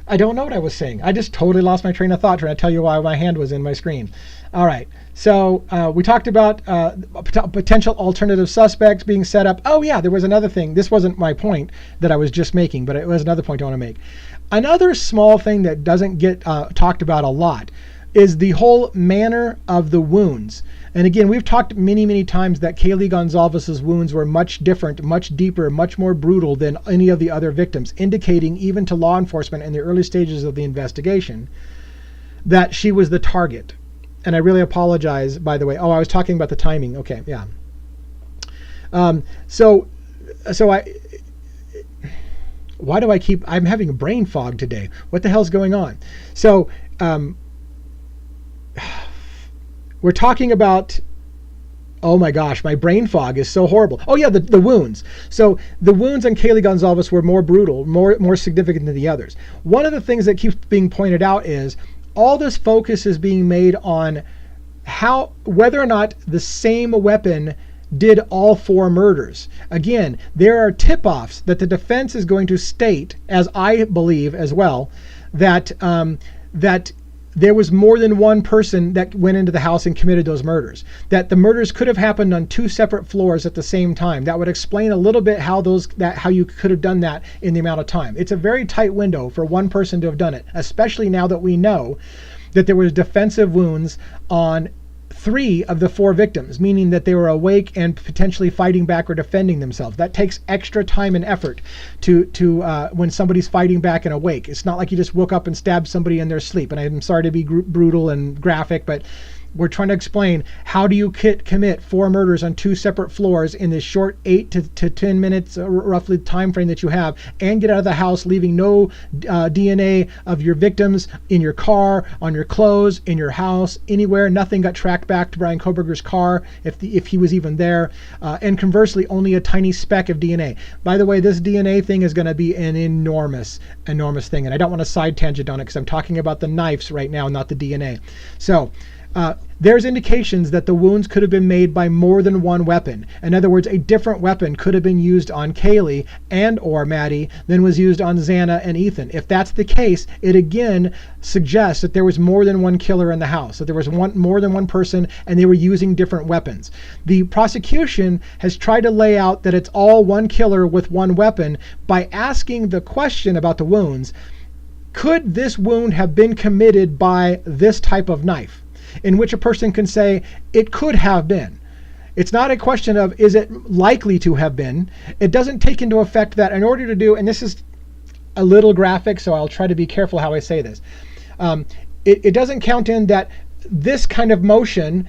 I don't know what I was saying. I just totally lost my train of thought trying to tell you why my hand was in my screen. All right. So we talked about potential alternative suspects being set up. Oh, yeah, there was another thing. This wasn't my point that I was just making, but it was another point I want to make. Another small thing that doesn't get talked about a lot is the whole manner of the wounds. And again, we've talked many times that Kaylee Gonzalez's wounds were much different, much deeper, much more brutal than any of the other victims, indicating even to law enforcement in the early stages of the investigation that she was the target. And I really apologize, by the way. Oh, I was talking about the timing. Okay, yeah. So why do I keep, I'm having a brain fog today. What the hell's going on? So, we're talking about, oh my gosh, my brain fog is so horrible. Oh yeah, the wounds. So the wounds on Kaylee Gonzalez were more brutal, more significant than the others. One of the things that keeps being pointed out is all this focus is being made on whether or not the same weapon did all 4 murders. Again, there are tip-offs that the defense is going to state, as I believe as well, that there was more than one person that went into the house and committed those murders. That the murders could have happened on 2 separate floors at the same time. That would explain a little bit how you could have done that in the amount of time. It's a very tight window for one person to have done it, especially now that we know that there was defensive wounds on 3 of the 4 victims, meaning that they were awake and potentially fighting back or defending themselves. That takes extra time and effort to when somebody's fighting back and awake. It's not like you just woke up and stabbed somebody in their sleep. And I'm sorry to be brutal and graphic, but we're trying to explain how do you commit 4 murders on 2 separate floors in this short 8 to 10 minutes roughly time frame that you have, and get out of the house leaving no DNA of your victims in your car, on your clothes, in your house, anywhere. Nothing got tracked back to Bryan Kohberger's car if he was even there, and conversely only a tiny speck of DNA. By the way, this DNA thing is going to be an enormous thing, and I don't want to side tangent on it because I'm talking about the knives right now, not the DNA. So there's indications that the wounds could have been made by more than one weapon. In other words, a different weapon could have been used on Kaylee and or Maddie than was used on Xana and Ethan. If that's the case, it again suggests that there was more than one killer in the house, that there was more than one person and they were using different weapons. The prosecution has tried to lay out that it's all one killer with one weapon by asking the question about the wounds. Could this wound have been committed by this type of knife? In which a person can say it could have been. It's not a question of is it likely to have been. It doesn't take into effect that in order to do, and this is a little graphic, so I'll try to be careful how I say this. It doesn't count in that this kind of motion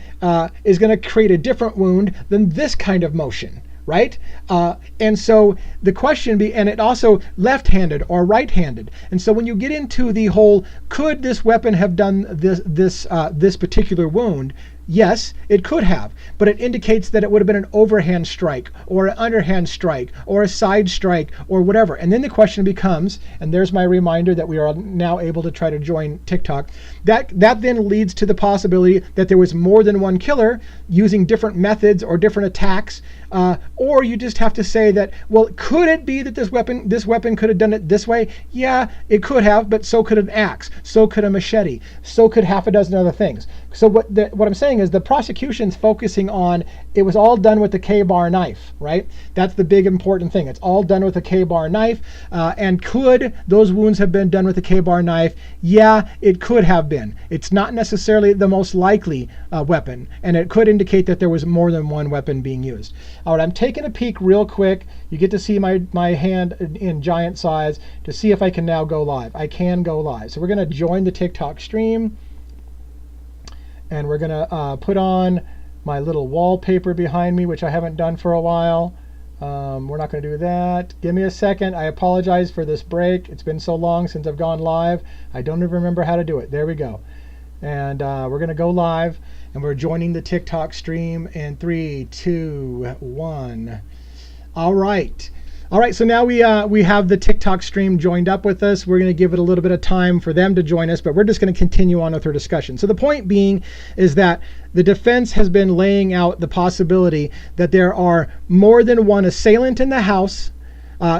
is going to create a different wound than this kind of motion. Right? And so the question and it also left-handed or right-handed. And so when you get into the whole, could this weapon have done this particular wound? Yes, it could have, but it indicates that it would have been an overhand strike or an underhand strike or a side strike or whatever. And then the question becomes, and there's my reminder that we are now able to try to join TikTok, that then leads to the possibility that there was more than one killer using different methods or different attacks, or you just have to say that, well, could it be that this weapon could have done it this way? Yeah, it could have, but so could an axe, so could a machete, so could half a dozen other things. So what I'm saying is the prosecution's focusing on it was all done with the K-bar knife, right? That's the big important thing. It's all done with a K-bar knife. And could those wounds have been done with a K-bar knife? Yeah, it could have been. It's not necessarily the most likely weapon, and it could indicate that there was more than one weapon being used. All right, I'm taking a peek real quick. You get to see my hand in giant size to see if I can now go live. I can go live. So we're going to join the TikTok stream. And we're going to put on my little wallpaper behind me, which I haven't done for a while. We're not going to do that. Give me a second. I apologize for this break. It's been so long since I've gone live. I don't even remember how to do it. There we go. And we're going to go live. And we're joining the TikTok stream in 3, 2, 1. All right. All right, so now we have the TikTok stream joined up with us. We're going to give it a little bit of time for them to join us, but we're just going to continue on with our discussion. So the point being is that the defense has been laying out the possibility that there are more than one assailant in the house.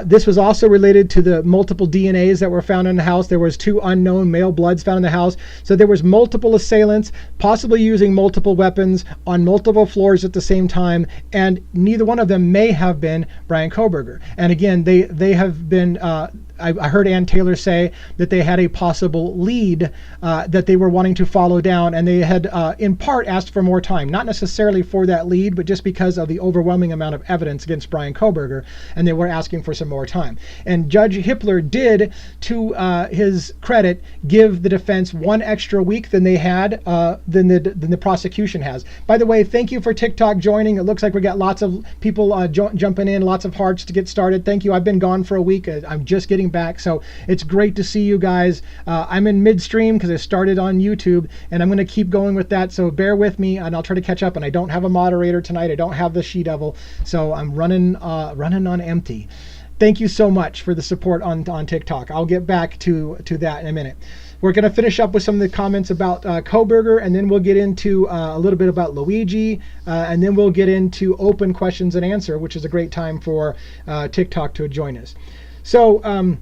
This was also related to the multiple DNAs that were found in the house. There was 2 unknown male bloods found in the house. So there was multiple assailants, possibly using multiple weapons on multiple floors at the same time, and neither one of them may have been Bryan Kohberger. And again, they have been I heard Ann Taylor say that they had a possible lead that they were wanting to follow down, and they had in part asked for more time, not necessarily for that lead, but just because of the overwhelming amount of evidence against Bryan Kohberger, and they were asking for some more time. And Judge Hippler did, to his credit, give the defense 1 extra week than they had, than the prosecution has. By the way, thank you for TikTok joining. It looks like we got lots of people jumping in, lots of hearts to get started. Thank you. I've been gone for a week. I'm just getting back, so it's great to see you guys. I'm in midstream because I started on YouTube, and I'm going to keep going with that, so bear with me and I'll try to catch up. And I don't have a moderator tonight. I don't have the She-Devil, so I'm running on empty. Thank you so much for the support on TikTok. I'll get back to that in a minute. We're going to finish up with some of the comments about Kohberger, and then we'll get into a little bit about Luigi, and then we'll get into open questions and answer, which is a great time for TikTok to join us. So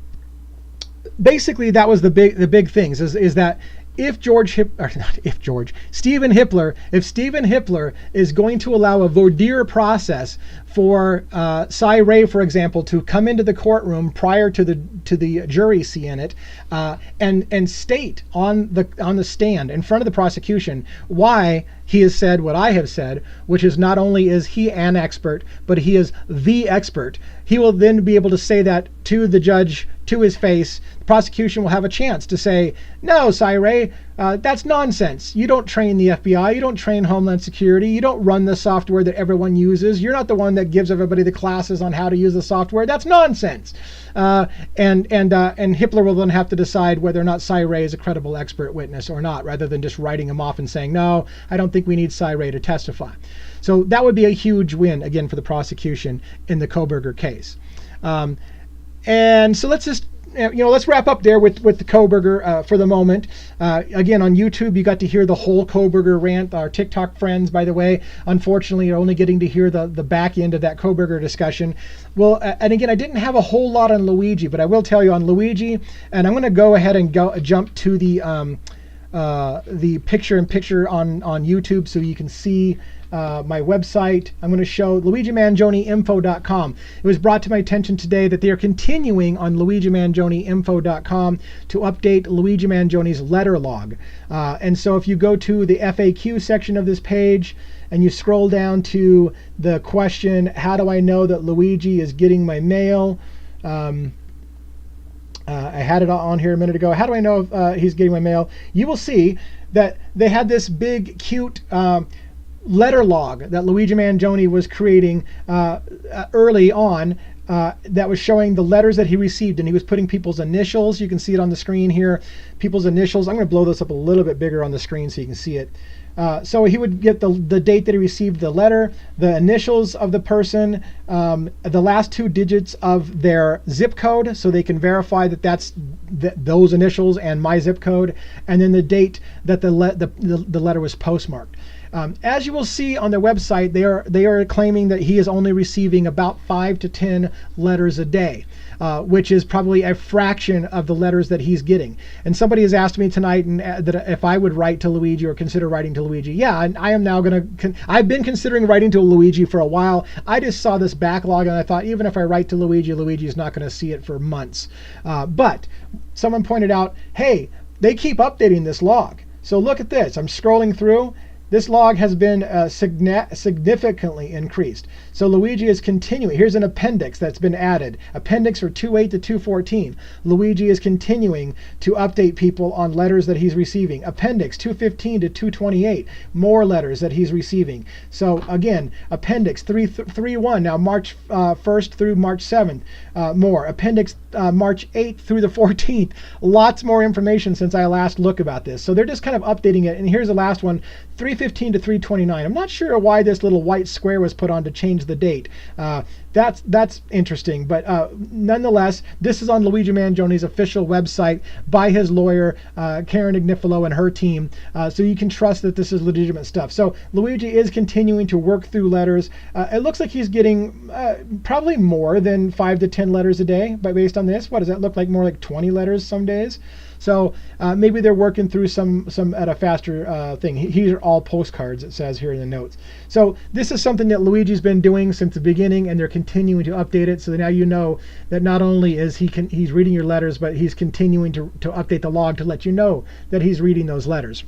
basically, that was the big things is that if Stephen Hippler is going to allow a voir dire process for Cy Ray, for example, to come into the courtroom prior to the jury seeing it, and state on the stand in front of the prosecution why he has said what I have said, which is not only is he an expert, but he is the expert. He will then be able to say that to the judge, to his face. The prosecution will have a chance to say, no, Cy Ray, That's nonsense. You don't train the FBI. You don't train Homeland Security. You don't run the software that everyone uses. You're not the one that gives everybody the classes on how to use the software. That's nonsense. And Hitler will then have to decide whether or not Cy Ray is a credible expert witness or not, rather than just writing him off and saying, no, I don't think we need Cy Ray to testify. So that would be a huge win, again, for the prosecution in the Kohberger case. And so let's just, let's wrap up there with the Kohberger for the moment. Again, on YouTube, you got to hear the whole Kohberger rant. Our TikTok friends, by the way, unfortunately, are only getting to hear the back end of that Kohberger discussion. Well, and again, I didn't have a whole lot on Luigi, but I will tell you on Luigi, and I'm going to go ahead and jump to the picture-in-picture on YouTube so you can see my website. I'm going to show LuigiMangioneInfo.com. It was brought to my attention today that they are continuing on LuigiMangioneInfo.com to update Luigi Mangione's letter log. And so if you go to the FAQ section of this page and you scroll down to the question, how do I know that Luigi is getting my mail? I had it on here a minute ago. How do I know if he's getting my mail? You will see that they had this big, cute letter log that Luigi Mangione was creating early on that was showing the letters that he received, and he was putting people's initials. You can see it on the screen here, people's initials. I'm going to blow this up a little bit bigger on the screen so you can see it. So he would get the date that he received the letter, the initials of the person, the last 2 digits of their zip code, so they can verify that that's those initials and my zip code, and then the date that the letter was postmarked. As you will see on their website, they are claiming that he is only receiving about 5 to 10 letters a day, which is probably a fraction of the letters that he's getting. And somebody has asked me tonight that if I would write to Luigi or consider writing to Luigi. Yeah, and I am now going to. I've been considering writing to Luigi for a while. I just saw this backlog and I thought, even if I write to Luigi, Luigi is not going to see it for months. But someone pointed out, hey, they keep updating this log. So look at this. I'm scrolling through. This log has been significantly increased. So Luigi is continuing. Here's an appendix that's been added. Appendix for 2.8 to 2.14. Luigi is continuing to update people on letters that he's receiving. Appendix 2.15 to 2.28. More letters that he's receiving. So again, Appendix 3.1, now March 1st through March 7th. More. Appendix March 8th through the 14th. Lots more information since I last looked about this. So they're just kind of updating it. And here's the last one. 315 to 329. I'm not sure why this little white square was put on to change the date. That's interesting, but nonetheless, this is on Luigi Mangione's official website by his lawyer, Karen Ignifilo, and her team, so you can trust that this is legitimate stuff. So Luigi is continuing to work through letters. It looks like he's getting probably more than 5 to 10 letters a day, but based on this, what does that look like? More like 20 letters some days. So maybe they're working through some at a faster thing. These are all postcards, it says here in the notes. So this is something that Luigi's been doing since the beginning, and they're continuing to update it. So now you know that not only is he's reading your letters, but he's continuing to update the log to let you know that he's reading those letters.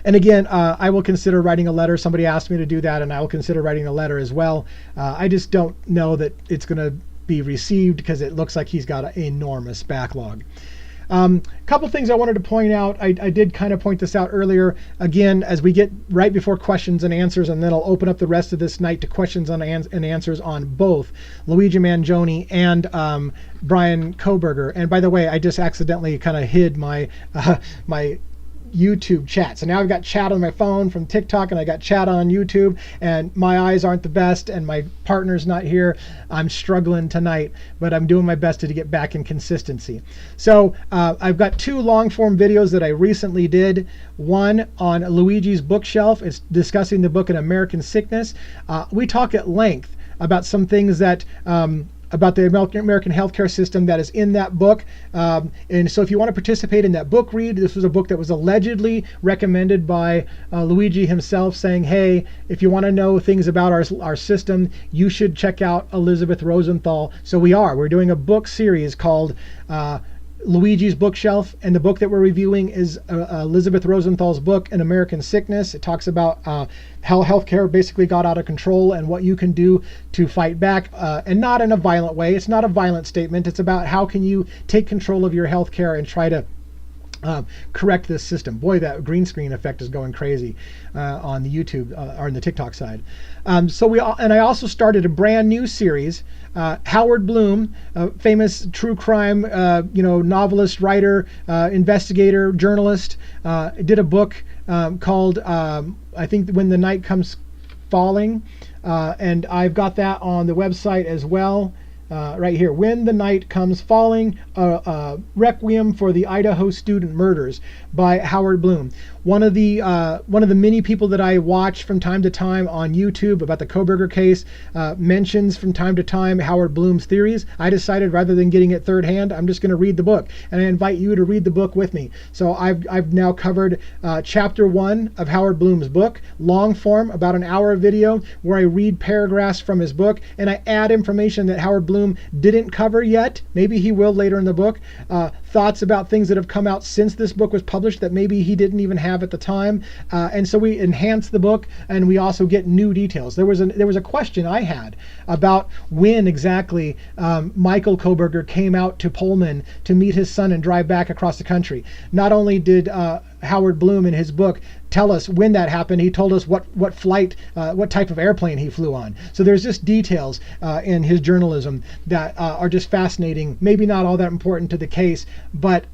And again, I will consider writing a letter. Somebody asked me to do that, and I will consider writing a letter as well. I just don't know that it's going to be received because it looks like he's got an enormous backlog. Couple things I wanted to point out. I did kind of point this out earlier. Again, as we get right before questions and answers, and then I'll open up the rest of this night to questions and answers on both Luigi Mangione and Bryan Kohberger. And by the way, I just accidentally kind of hid my my YouTube chat. So now I've got chat on my phone from TikTok, and I got chat on YouTube, and my eyes aren't the best, and my partner's not here. I'm struggling tonight, but I'm doing my best to get back in consistency. So I've got 2 long form videos that I recently did. One on Luigi's bookshelf. It's discussing the book An American Sickness. We talk at length about some things that about the American healthcare system that is in that book. And so if you want to participate in that book read, this was a book that was allegedly recommended by Luigi himself, saying, hey, if you want to know things about our system, you should check out Elizabeth Rosenthal. So we're doing a book series called Luigi's Bookshelf, and the book that we're reviewing is Elizabeth Rosenthal's book, An American Sickness. It talks about how healthcare basically got out of control and what you can do to fight back, and not in a violent way. It's not a violent statement. It's about how can you take control of your healthcare and try to correct this system. Boy, that green screen effect is going crazy on the YouTube or on the TikTok side. I also started a brand new series. Howard Bloom, famous true crime, novelist, writer, investigator, journalist, did a book called I think When the Night Comes Falling, and I've got that on the website as well. Right here, When the Night Comes Falling, Requiem for the Idaho Student Murders by Howard Bloom. One of the many people that I watch from time to time on YouTube about the Kohberger case mentions from time to time Howard Bloom's theories. I decided rather than getting it third hand, I'm just going to read the book, and I invite you to read the book with me. So I've now covered chapter 1 of Howard Bloom's book, long form, about an hour video, where I read paragraphs from his book and I add information that Howard Bloom didn't cover yet. Maybe he will later in the book. Thoughts about things that have come out since this book was published that maybe he didn't even have at the time. And so we enhance the book, and we also get new details. There was a question I had about when exactly Michael Kohberger came out to Pullman to meet his son and drive back across the country. Not only did Howard Bloom in his book tell us when that happened, he told us what flight, what type of airplane he flew on. So there's just details in his journalism that are just fascinating. Maybe not all that important to the case, but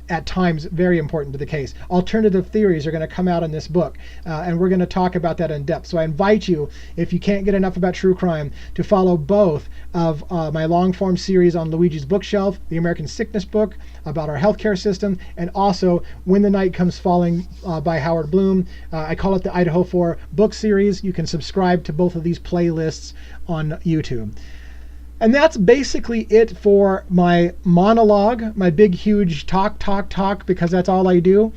at times very important to the case. Alternative theories are going to come out in this book, and we're going to talk about that in depth. So I invite you, if you can't get enough about true crime, to follow both of my long form series on Luigi's Bookshelf, the American Sickness book about our healthcare system, and also When the Night Comes Falling by Howard Bloom. I call it the Idaho 4 book series. You can subscribe to both of these playlists on YouTube. And that's basically it for my monologue, my big, huge talk, because that's all I do.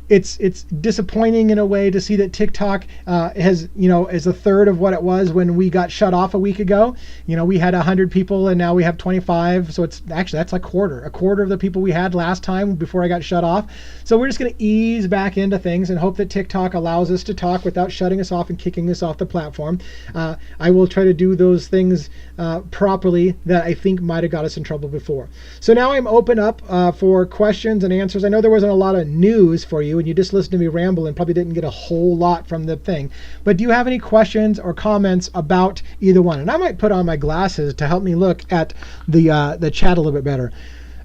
It's disappointing in a way to see that TikTok is a third of what it was when we got shut off a week ago. We had 100 people and now we have 25. So that's a quarter of the people we had last time before I got shut off. So we're just going to ease back into things and hope that TikTok allows us to talk without shutting us off and kicking us off the platform. I will try to do those things properly that I think might have got us in trouble before. So now I'm open up for questions and answers. I know there wasn't a lot of news for you, and you just listened to me ramble and probably didn't get a whole lot from the thing. But do you have any questions or comments about either one? And I might put on my glasses to help me look at the chat a little bit better.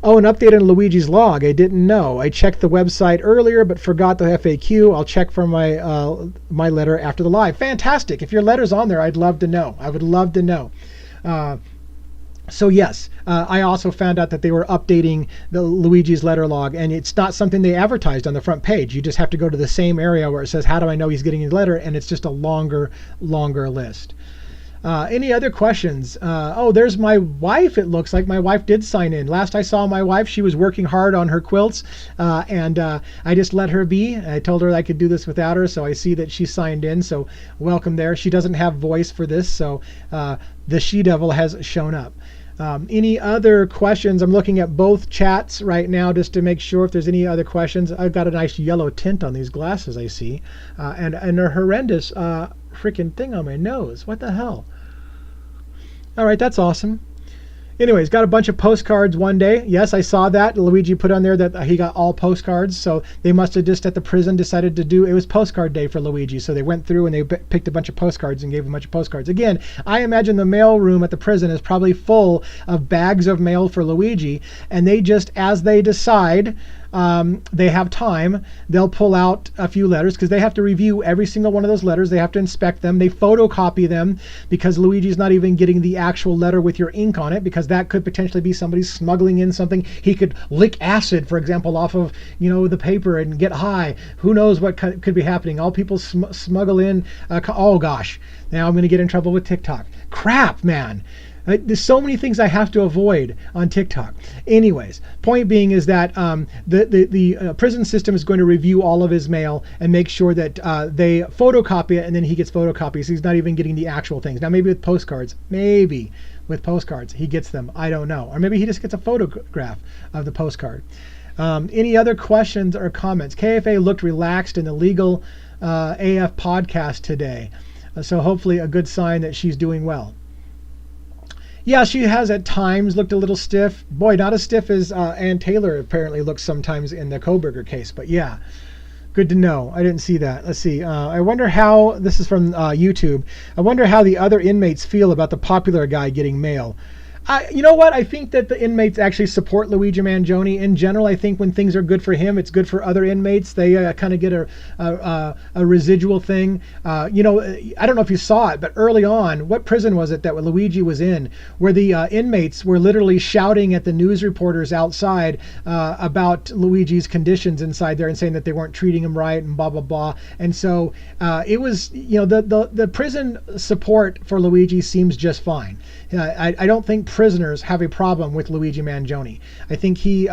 Oh, an update on Luigi's log. I didn't know. I checked the website earlier, but forgot the FAQ. I'll check for my letter after the live. Fantastic. If your letter's on there, I'd love to know. I would love to know. So yes, I also found out that they were updating the Luigi's letter log, and it's not something they advertised on the front page. You just have to go to the same area where it says, how do I know he's getting his letter? And it's just a longer list. Any other questions? Oh, there's my wife. It looks like my wife did sign in. Last I saw my wife, she was working hard on her quilts, and I just let her be. I told her I could do this without her, so I see that she signed in. So welcome there. She doesn't have voice for this, so the she-devil has shown up. Any other questions? I'm looking at both chats right now just to make sure if there's any other questions. I've got a nice yellow tint on these glasses, I see, and a horrendous freaking thing on my nose. What the hell? All right, that's awesome. Anyways, got a bunch of postcards one day. Yes, I saw that. Luigi put on there that he got all postcards. So they must have just at the prison decided to do, it was postcard day for Luigi. So they went through and they picked a bunch of postcards and gave him a bunch of postcards. Again, I imagine the mail room at the prison is probably full of bags of mail for Luigi. And they just, as they decide, they have time, they'll pull out a few letters because they have to review every single one of those letters. They have to inspect them. They photocopy them because Luigi's not even getting the actual letter with your ink on it, because that could potentially be somebody smuggling in something. He could lick acid, for example, off of the paper and get high. Who knows what could be happening? All people smuggle in. Oh gosh, now I'm going to get in trouble with TikTok. Crap, man. There's so many things I have to avoid on TikTok. Anyways, point being is that the prison system is going to review all of his mail and make sure that they photocopy it, and then he gets photocopies. He's not even getting the actual things. Now maybe with postcards, he gets them. I don't know. Or maybe he just gets a photograph of the postcard. Any other questions or comments? KFA looked relaxed in the Legal AF podcast today. So hopefully a good sign that she's doing well. Yeah, she has at times looked a little stiff. Boy, not as stiff as Ann Taylor apparently looks sometimes in the Kohberger case. But yeah, good to know. I didn't see that. Let's see. I wonder how, this is from YouTube, I wonder how the other inmates feel about the popular guy getting mail. You know what? I think that the inmates actually support Luigi Mangione. In general, I think when things are good for him, it's good for other inmates. They kind of get a residual thing. You know, I don't know if you saw it, but early on, what prison was it that Luigi was in, where the inmates were literally shouting at the news reporters outside about Luigi's conditions inside there and saying that they weren't treating him right and blah, blah, blah. And so it was, you know, the prison support for Luigi seems just fine. I don't think prisoners have a problem with Luigi Mangione. I think he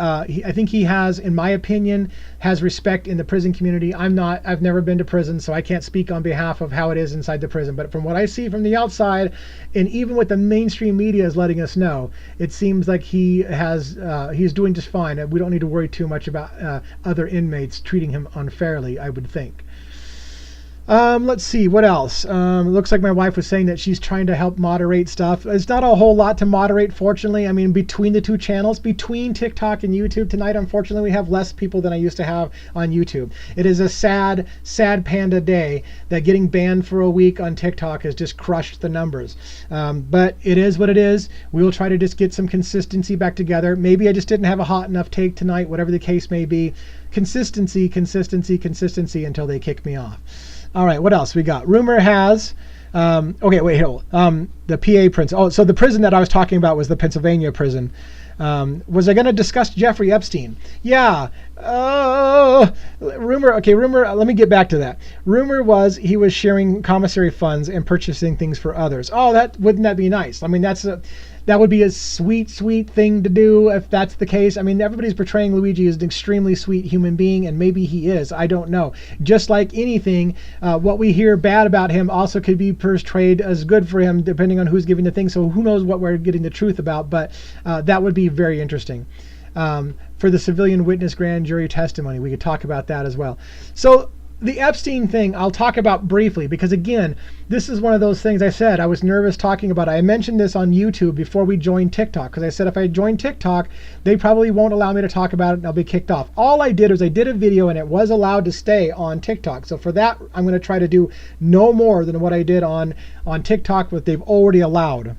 has, in my opinion, has respect in the prison community. I've never been to prison, so I can't speak on behalf of how it is inside the prison. But from what I see from the outside, and even what the mainstream media is letting us know, it seems like he's doing just fine. We don't need to worry too much about other inmates treating him unfairly, I would think. Let's see, what else? It looks like my wife was saying that she's trying to help moderate stuff. It's not a whole lot to moderate, fortunately. I mean, between the two channels, between TikTok and YouTube tonight, unfortunately, we have less people than I used to have on YouTube. It is a sad, sad panda day that getting banned for a week on TikTok has just crushed the numbers. But it is what it is. We will try to just get some consistency back together. Maybe I just didn't have a hot enough take tonight, whatever the case may be. Consistency, consistency, consistency until they kick me off. All right, what else we got? Rumor has, okay, wait, hold on. The PA prison. Oh, so the prison that I was talking about was the Pennsylvania prison. Was I going to discuss Jeffrey Epstein? Yeah. Rumor, let me get back to that. Rumor was he was sharing commissary funds and purchasing things for others. Oh, wouldn't that be nice? I mean, that would be a sweet, sweet thing to do if that's the case. I mean, everybody's portraying Luigi as an extremely sweet human being, and maybe he is. I don't know. Just like anything, what we hear bad about him also could be portrayed as good for him, depending on who's giving the thing. So who knows what we're getting the truth about, but that would be very interesting. For the civilian witness grand jury testimony, we could talk about that as well. So the Epstein thing, I'll talk about briefly, because again, this is one of those things I said I was nervous talking about. I mentioned this on YouTube before we joined TikTok, because I said if I join TikTok, they probably won't allow me to talk about it and I'll be kicked off. All I did was I did a video and it was allowed to stay on TikTok. So for that, I'm going to try to do no more than what I did on TikTok, what they've already allowed.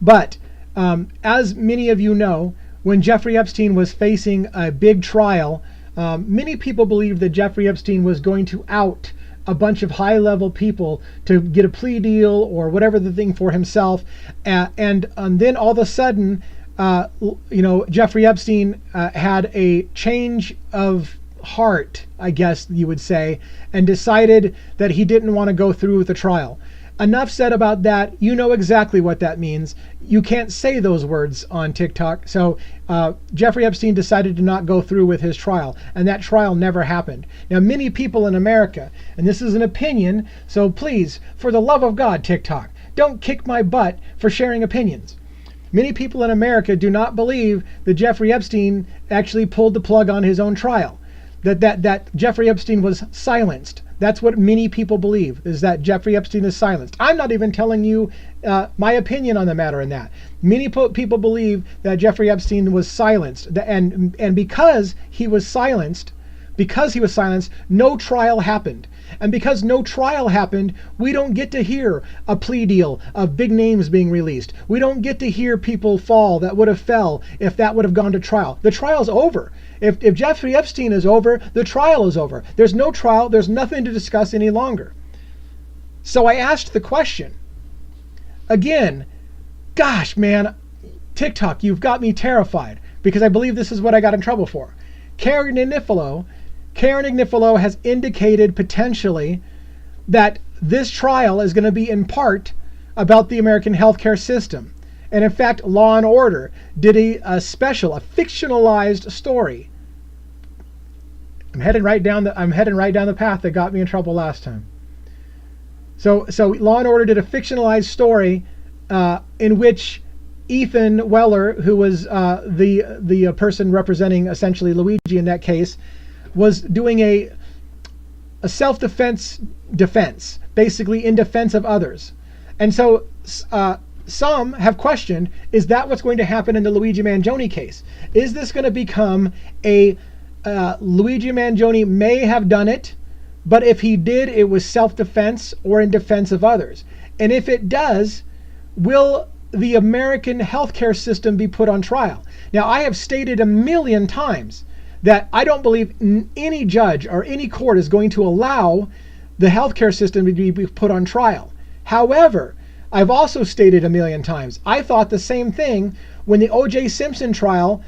But as many of you know, when Jeffrey Epstein was facing a big trial, many people believed that Jeffrey Epstein was going to out a bunch of high-level people to get a plea deal or whatever the thing for himself, and then all of a sudden, Jeffrey Epstein had a change of heart, I guess you would say, and decided that he didn't want to go through with the trial. Enough said about that. You know exactly what that means. You can't say those words on TikTok. So Jeffrey Epstein decided to not go through with his trial, and that trial never happened. Now, many people in America, and this is an opinion, so please, for the love of God, TikTok, don't kick my butt for sharing opinions. Many people in America do not believe that Jeffrey Epstein actually pulled the plug on his own trial, that Jeffrey Epstein was silenced. That's what many people believe, is that Jeffrey Epstein is silenced. I'm not even telling you my opinion on the matter in that. Many people believe that Jeffrey Epstein was silenced, and because he was silenced, no trial happened. And because no trial happened, we don't get to hear a plea deal of big names being released. We don't get to hear people fall that would have fell if that would have gone to trial. The trial's over. If Jeffrey Epstein is over, the trial is over. There's no trial. There's nothing to discuss any longer. So I asked the question. Again, gosh, man, TikTok, you've got me terrified, because I believe this is what I got in trouble for. Karen Agnifilo has indicated potentially that this trial is going to be in part about the American healthcare system. And in fact, Law and Order did a fictionalized story. I'm heading right down the path that got me in trouble last time. So Law and Order did a fictionalized story in which Ethan Weller, who was the person representing essentially Luigi in that case, was doing a self-defense, basically in defense of others. And so some have questioned, is that what's going to happen in the Luigi Mangione case? Is this going to become a Luigi Mangione may have done it, but if he did, it was self-defense or in defense of others? And if it does, will the American healthcare system be put on trial? Now, I have stated a million times that I don't believe any judge or any court is going to allow the healthcare system to be put on trial. However, I've also stated a million times, I thought the same thing when the O.J. Simpson trial,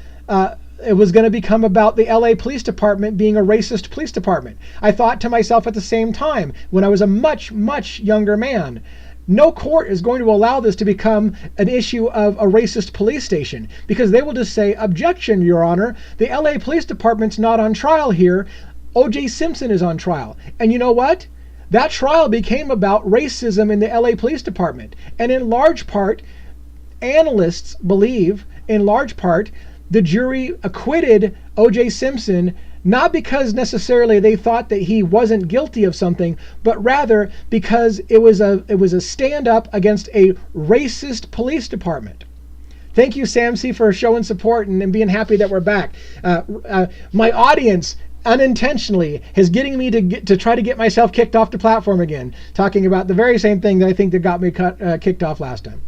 it was going to become about the LA Police Department being a racist police department. I thought to myself at the same time, when I was a much, much younger man, no court is going to allow this to become an issue of a racist police station, because they will just say, objection, Your Honor, the LA Police Department's not on trial here. O.J. Simpson is on trial. And you know what? That trial became about racism in the LA Police Department. And in large part, analysts believe, in large part, the jury acquitted O.J. Simpson not because necessarily they thought that he wasn't guilty of something, but rather because it was a stand-up against a racist police department. Thank you, Sam C, for showing support and being happy that we're back. My audience unintentionally is getting me to try to get myself kicked off the platform again, talking about the very same thing that I think that got me kicked off last time.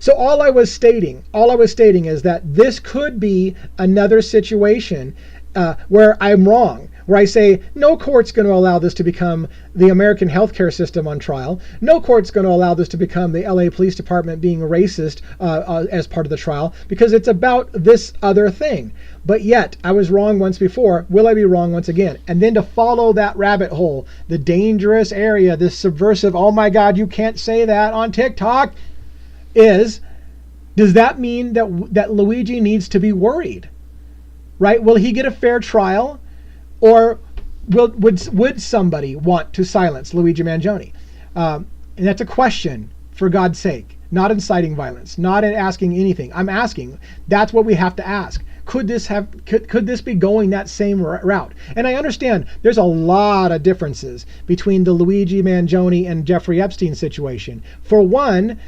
So all I was stating is that this could be another situation where I'm wrong, where I say no court's going to allow this to become the American healthcare system on trial. No court's going to allow this to become the LA Police Department being racist as part of the trial, because it's about this other thing. But yet, I was wrong once before. Will I be wrong once again? And then to follow that rabbit hole, the dangerous area, this subversive, oh my God, you can't say that on TikTok, does that mean that Luigi needs to be worried? Right? Will he get a fair trial, or would somebody want to silence Luigi Mangione? And that's a question, for God's sake, not inciting violence, not in asking anything. I'm asking. That's what we have to ask. Could this be going that same route? And I understand there's a lot of differences between the Luigi Mangione and Jeffrey Epstein situation. For one,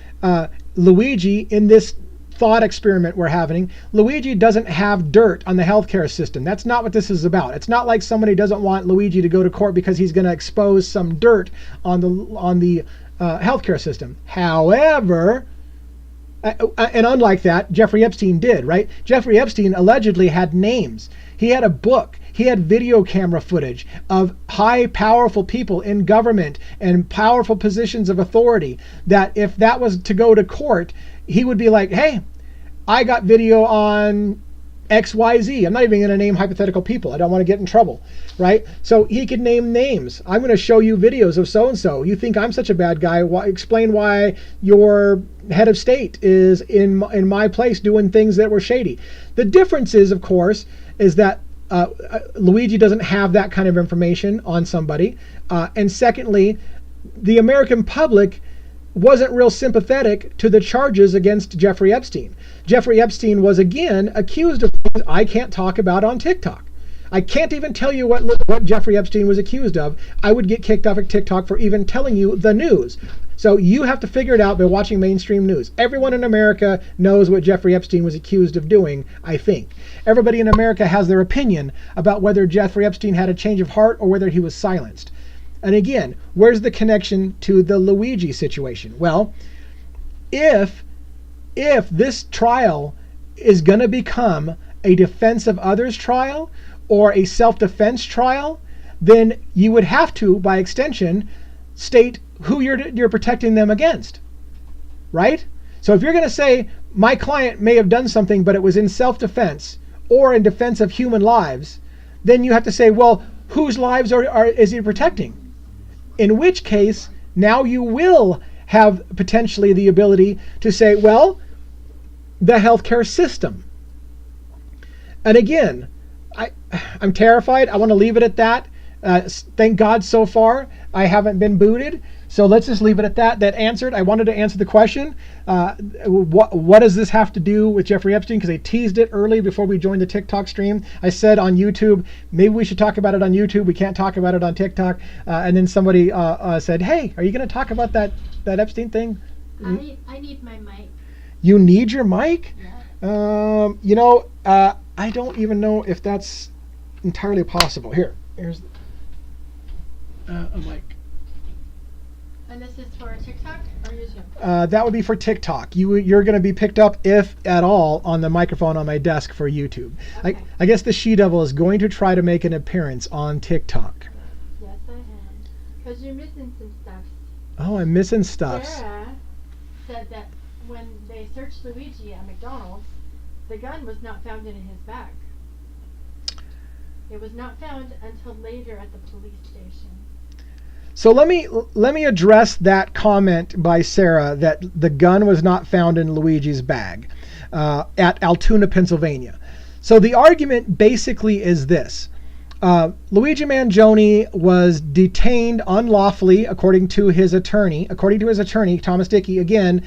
Luigi, in this thought experiment we're having, Luigi doesn't have dirt on the healthcare system. That's not what this is about. It's not like somebody doesn't want Luigi to go to court because he's going to expose some dirt on the healthcare system. However, and unlike that, Jeffrey Epstein did, right? Jeffrey Epstein allegedly had names. He had a book. He had video camera footage of high, powerful people in government and powerful positions of authority, that if that was to go to court, he would be like, hey, I got video on XYZ. I'm not even going to name hypothetical people. I don't want to get in trouble, right? So he could name names. I'm going to show you videos of so-and-so. You think I'm such a bad guy? Explain why your head of state is in my place doing things that were shady. The difference is, of course, is that Luigi doesn't have that kind of information on somebody. And secondly, the American public wasn't real sympathetic to the charges against Jeffrey Epstein. Jeffrey Epstein was again accused of things I can't talk about on TikTok. I can't even tell you what Jeffrey Epstein was accused of. I would get kicked off of TikTok for even telling you the news. So you have to figure it out by watching mainstream news. Everyone in America knows what Jeffrey Epstein was accused of doing, I think. Everybody in America has their opinion about whether Jeffrey Epstein had a change of heart or whether he was silenced. And again, where's the connection to the Luigi situation? Well, if this trial is going to become a defense of others trial or a self-defense trial, then you would have to, by extension, state who you're protecting them against, right? So if you're going to say my client may have done something, but it was in self-defense or in defense of human lives, then you have to say, well, whose lives is he protecting? In which case, now you will have potentially the ability to say, well, the healthcare system. And again, I'm terrified. I want to leave it at that. Thank God so far I haven't been booted. So let's just leave it at that. That answered. I wanted to answer the question. What does this have to do with Jeffrey Epstein? Because I teased it early before we joined the TikTok stream. I said on YouTube, maybe we should talk about it on YouTube. We can't talk about it on TikTok. And then somebody said, hey, are you going to talk about that Epstein thing? I need my mic. You need your mic? Yeah. I don't even know if that's entirely possible. Here's a mic. And this is for TikTok or YouTube? That would be for TikTok. You're going to be picked up, if at all, on the microphone on my desk for YouTube. Okay. I guess the She-Devil is going to try to make an appearance on TikTok. Yes, I am. Because you're missing some stuff. Oh, I'm missing stuff. Sarah said that when they searched Luigi at McDonald's, the gun was not found in his bag. It was not found until later at the police station. So let me address that comment by Sarah that the gun was not found in Luigi's bag at Altoona, Pennsylvania. So the argument basically is this. Luigi Mangione was detained unlawfully, according to his attorney, Thomas Dickey. Again,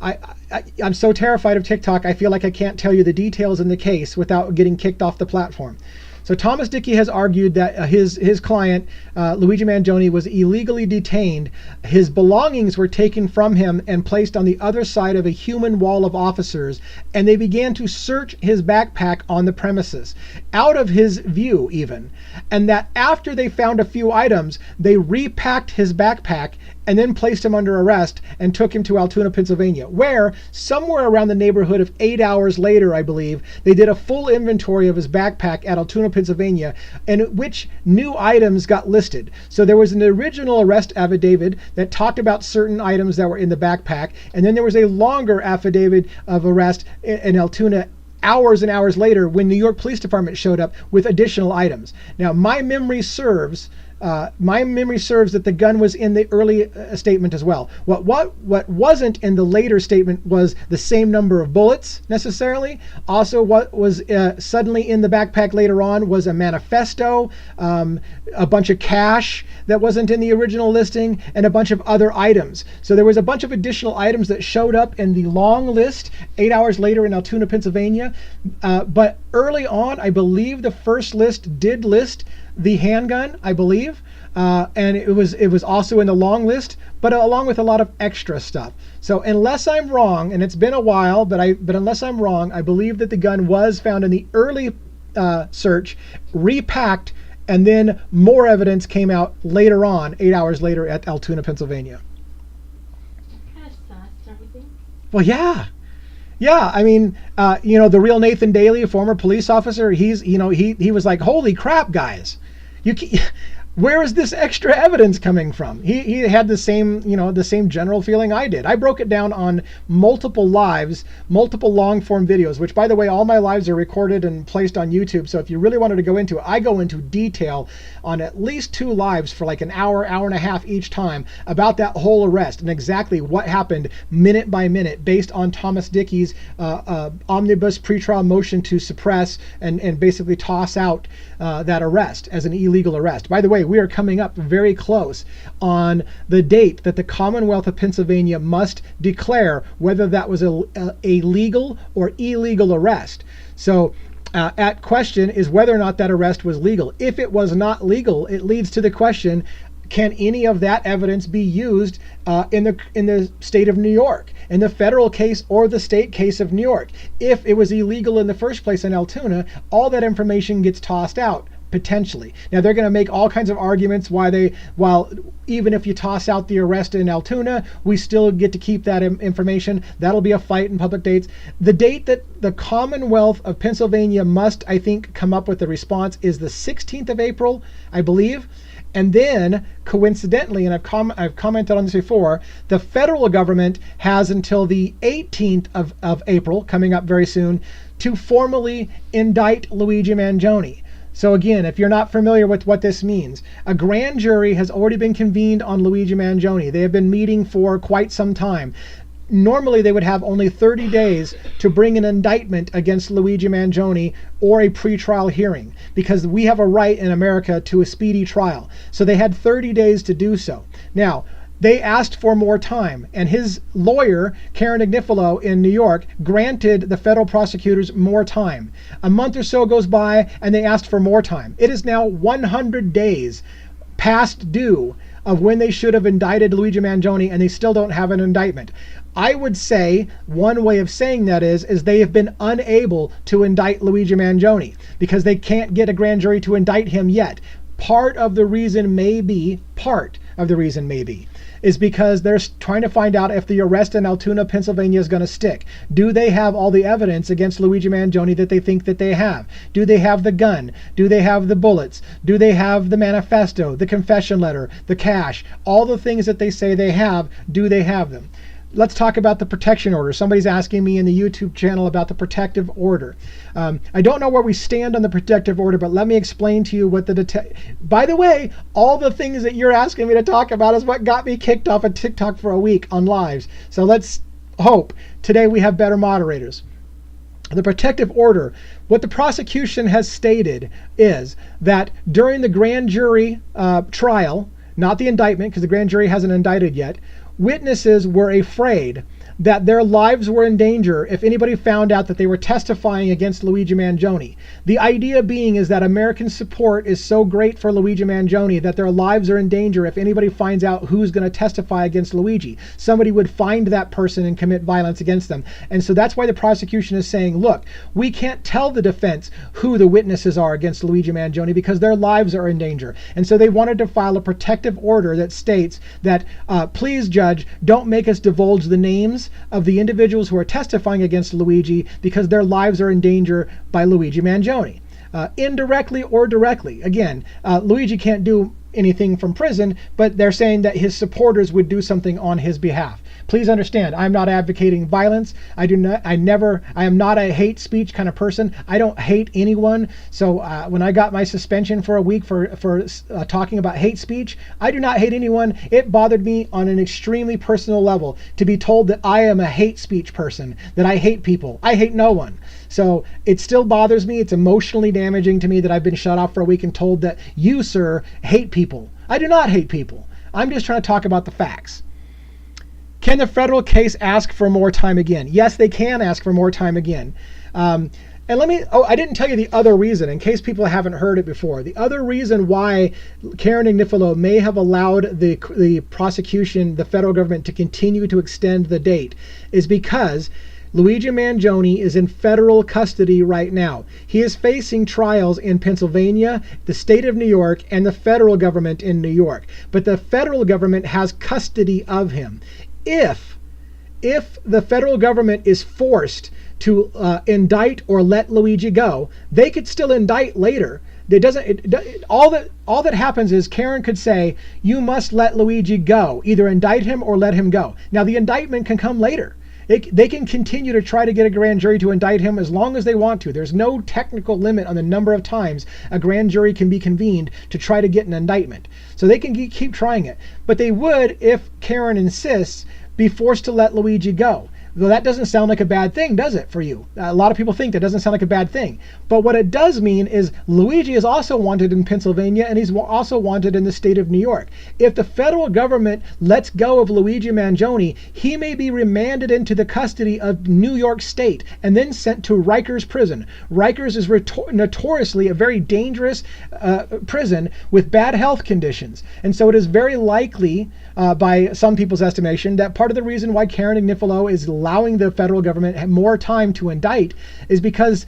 I'm so terrified of TikTok, I feel like I can't tell you the details in the case without getting kicked off the platform. So Thomas Dickey has argued that his client, Luigi Mangione, was illegally detained. His belongings were taken from him and placed on the other side of a human wall of officers, and they began to search his backpack on the premises, out of his view even. And that after they found a few items, they repacked his backpack and then placed him under arrest and took him to Altoona, Pennsylvania, where somewhere around the neighborhood of 8 hours later, I believe, they did a full inventory of his backpack at Altoona, Pennsylvania, in which new items got listed. So there was an original arrest affidavit that talked about certain items that were in the backpack, and then there was a longer affidavit of arrest in Altoona hours and hours later when New York Police Department showed up with additional items. Now, my memory serves that the gun was in the early statement as well. What wasn't in the later statement was the same number of bullets necessarily. Also, what was suddenly in the backpack later on was a manifesto, a bunch of cash that wasn't in the original listing, and a bunch of other items. So there was a bunch of additional items that showed up in the long list 8 hours later in Altoona, Pennsylvania. But early on, I believe the first list did list the handgun, I believe, and it was also in the long list, but along with a lot of extra stuff. So unless I'm wrong, and it's been a while, but unless I'm wrong, I believe that the gun was found in the early search, repacked, and then more evidence came out later on, 8 hours later at Altoona, Pennsylvania. Kind of sus, don't you think? Well, yeah. Yeah, I mean, the real Nathan Daly, a former police officer, he was like, holy crap, guys. Where is this extra evidence coming from? He had the same general feeling I did. I broke it down on multiple lives, multiple long form videos, which, by the way, all my lives are recorded and placed on YouTube. So if you really wanted to go into it, I go into detail on at least 2 lives for like an hour and a half each time about that whole arrest and exactly what happened minute by minute based on Thomas Dickey's omnibus pretrial motion to suppress and basically toss out that arrest as an illegal arrest. By the way, we are coming up very close on the date that the Commonwealth of Pennsylvania must declare whether that was a legal or illegal arrest. So at question is whether or not that arrest was legal. If it was not legal, it leads to the question, can any of that evidence be used in the state of New York, in the federal case or the state case of New York? If it was illegal in the first place in Altoona, all that information gets tossed out, potentially. Now, they're going to make all kinds of arguments while even if you toss out the arrest in Altoona, we still get to keep that information. That'll be a fight in public dates. The date that the Commonwealth of Pennsylvania must, I think, come up with a response is the 16th of April, I believe. And then, coincidentally, and I've commented on this before, the federal government has until the 18th of April, coming up very soon, to formally indict Luigi Mangione. So again, if you're not familiar with what this means, a grand jury has already been convened on Luigi Mangione. They have been meeting for quite some time. Normally, they would have only 30 days to bring an indictment against Luigi Mangione or a pretrial hearing, because we have a right in America to a speedy trial. So they had 30 days to do so. Now, they asked for more time, and his lawyer, Karen Agnifilo in New York, granted the federal prosecutors more time. A month or so goes by, and they asked for more time. It is now 100 days past due of when they should have indicted Luigi Mangione, and they still don't have an indictment. I would say one way of saying that is they have been unable to indict Luigi Mangione because they can't get a grand jury to indict him yet. Part of the reason may be is because they're trying to find out if the arrest in Altoona, Pennsylvania is going to stick. Do they have all the evidence against Luigi Mangione that they think that they have? Do they have the gun? Do they have the bullets? Do they have the manifesto, the confession letter, the cash? All the things that they say they have, do they have them? Let's talk about the protection order. Somebody's asking me in the YouTube channel about the protective order. I don't know where we stand on the protective order, but let me explain to you what by the way, all the things that you're asking me to talk about is what got me kicked off of TikTok for a week on lives. So let's hope today we have better moderators. The protective order, what the prosecution has stated is that during the grand jury trial, not the indictment because the grand jury hasn't indicted yet, witnesses were afraid that their lives were in danger if anybody found out that they were testifying against Luigi Mangione. The idea being is that American support is so great for Luigi Mangione that their lives are in danger if anybody finds out who's going to testify against Luigi. Somebody would find that person and commit violence against them. And so that's why the prosecution is saying, look, we can't tell the defense who the witnesses are against Luigi Mangione because their lives are in danger. And so they wanted to file a protective order that states that, please, judge, don't make us divulge the names of the individuals who are testifying against Luigi because their lives are in danger by Luigi Mangione. Indirectly or directly. Again, Luigi can't do anything from prison, but they're saying that his supporters would do something on his behalf. Please understand, I'm not advocating violence. I am not a hate speech kind of person. I don't hate anyone. So when I got my suspension for a week for talking about hate speech, I do not hate anyone. It bothered me on an extremely personal level to be told that I am a hate speech person, that I hate people. I hate no one. So it still bothers me. It's emotionally damaging to me that I've been shut off for a week and told that you, sir, hate people. I do not hate people. I'm just trying to talk about the facts. Can the federal case ask for more time again? Yes, they can ask for more time again. And I didn't tell you the other reason, in case people haven't heard it before. The other reason why Karen Agnifilo may have allowed the prosecution, the federal government, to continue to extend the date is because Luigi Mangione is in federal custody right now. He is facing trials in Pennsylvania, the state of New York, and the federal government in New York. But the federal government has custody of him. If the federal government is forced to indict or let Luigi go, they could still indict later. All that happens is Karen could say, you must let Luigi go, either indict him or let him go. Now the indictment can come later. They can continue to try to get a grand jury to indict him as long as they want to. There's no technical limit on the number of times a grand jury can be convened to try to get an indictment. So they can keep trying it. But they would, if Karen insists, be forced to let Luigi go. Though that doesn't sound like a bad thing, does it, for you? A lot of people think that doesn't sound like a bad thing. But what it does mean is Luigi is also wanted in Pennsylvania, and he's also wanted in the state of New York. If the federal government lets go of Luigi Mangione, he may be remanded into the custody of New York State and then sent to Rikers prison. Rikers is notoriously a very dangerous prison with bad health conditions. And so it is very likely, by some people's estimation, that part of the reason why Karen Agnifilo is allowing the federal government more time to indict is because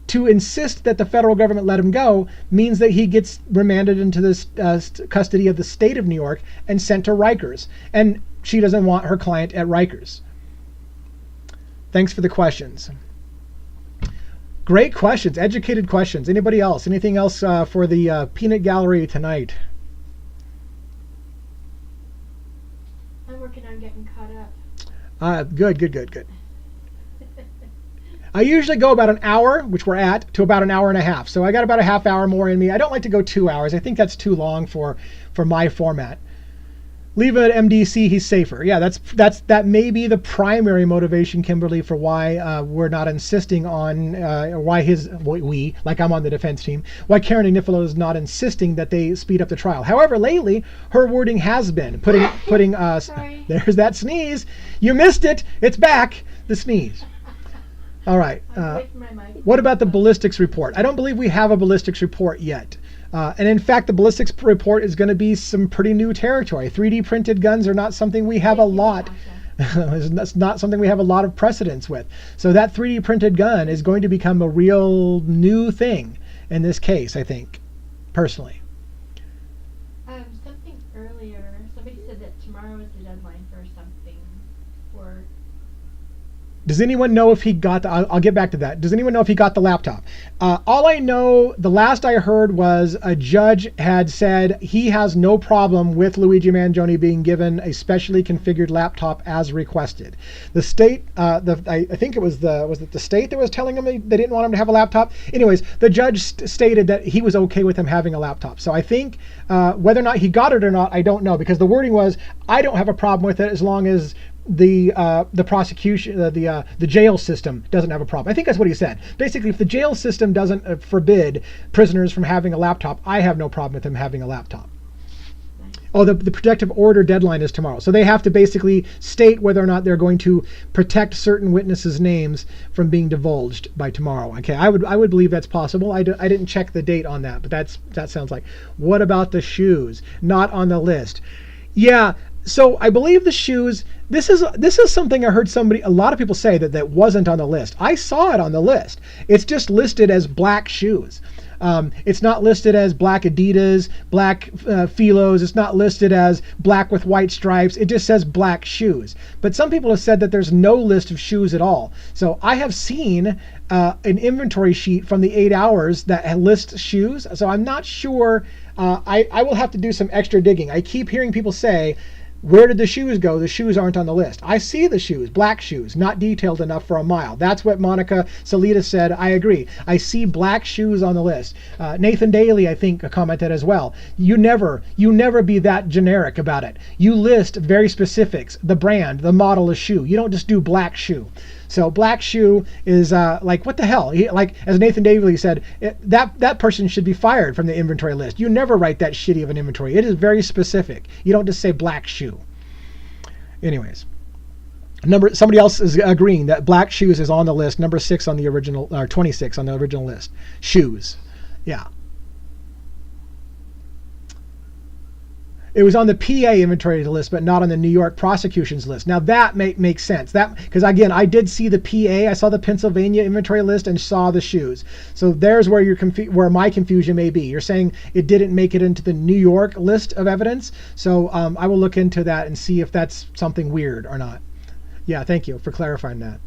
to insist that the federal government let him go means that he gets remanded into the custody of the state of New York and sent to Rikers. And she doesn't want her client at Rikers. Thanks for the questions. Great questions, educated questions. Anybody else? Anything else for the peanut gallery tonight? I'm working on getting caught up. Good. I usually go about an hour, which we're at, to about an hour and a half. So I got about a half hour more in me. I don't like to go 2 hours. I think that's too long for my format. Leave it at MDC, he's safer. Yeah, that may be the primary motivation, Kimberly, for why we're not insisting on, we, like I'm on the defense team, why Karen Agnifilo is not insisting that they speed up the trial. However, lately, her wording has been putting there's that sneeze. You missed it. It's back. The sneeze. All right. What about the ballistics report? I don't believe we have a ballistics report yet. And in fact, the ballistics report is going to be some pretty new territory. 3D printed guns are not something we have a lot. That's not something we have a lot of precedence with. So that 3D printed gun is going to become a real new thing in this case, I think, personally. Something earlier, somebody said that tomorrow is the deadline for something. For Does anyone know if he got the, I'll get back to that. Does anyone know if he got the laptop? All I know, the last I heard was a judge had said he has no problem with Luigi Mangione being given a specially configured laptop as requested. The state, I think it was the state that was telling him they didn't want him to have a laptop? Anyways, the judge stated that he was okay with him having a laptop. So I think whether or not he got it or not, I don't know, because the wording was, I don't have a problem with it as long as the prosecution, the jail system doesn't have a problem. I think that's what he said. Basically, if the jail system doesn't forbid prisoners from having a laptop, I have no problem with them having a laptop. Oh, the protective order deadline is tomorrow. So they have to basically state whether or not they're going to protect certain witnesses' names from being divulged by tomorrow. Okay, I would believe that's possible. I didn't check the date on that, but that sounds like. What about the shoes? Not on the list. Yeah. So I believe the shoes, this is something I heard a lot of people say that wasn't on the list. I saw it on the list. It's just listed as black shoes. It's not listed as black Adidas, black Filos. It's not listed as black with white stripes. It just says black shoes. But some people have said that there's no list of shoes at all. So I have seen an inventory sheet from the 8 hours that lists shoes. So I'm not sure. I will have to do some extra digging. I keep hearing people say, where did the shoes go? The shoes aren't on the list. I see the shoes, black shoes, not detailed enough for a mile. That's what Monica Salitas said. I agree. I see black shoes on the list. Nathan Daly, I think, commented as well. You never be that generic about it. You list very specifics, the brand, the model of shoe. You don't just do black shoe. So black shoe is like, what the hell? Like, as Nathan Daly said, that person should be fired from the inventory list. You never write that shitty of an inventory. It is very specific. You don't just say black shoe. Anyways, somebody else is agreeing that black shoes is on the list, number 6 on the original, or 26 on the original list. Shoes. Yeah. It was on the PA inventory list, but not on the New York prosecution's list. Now that makes sense. That, because again, I did see the PA. I saw the Pennsylvania inventory list and saw the shoes. So there's where where my confusion may be. You're saying it didn't make it into the New York list of evidence. So I will look into that and see if that's something weird or not. Yeah, thank you for clarifying that.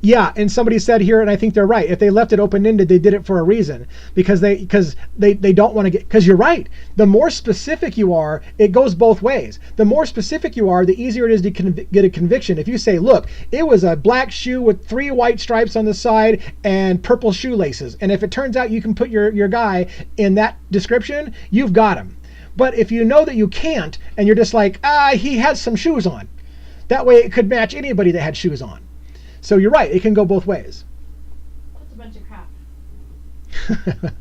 Yeah, and somebody said here, and I think they're right. If they left it open-ended, they did it for a reason, because they don't want to get. Because you're right. The more specific you are, it goes both ways. The more specific you are, the easier it is to get a conviction. If you say, look, it was a black shoe with 3 white stripes on the side and purple shoelaces, and if it turns out you can put your guy in that description, you've got him. But if you know that you can't, and you're just like, he has some shoes on, that way it could match anybody that had shoes on. So you're right, it can go both ways. That's a bunch of crap.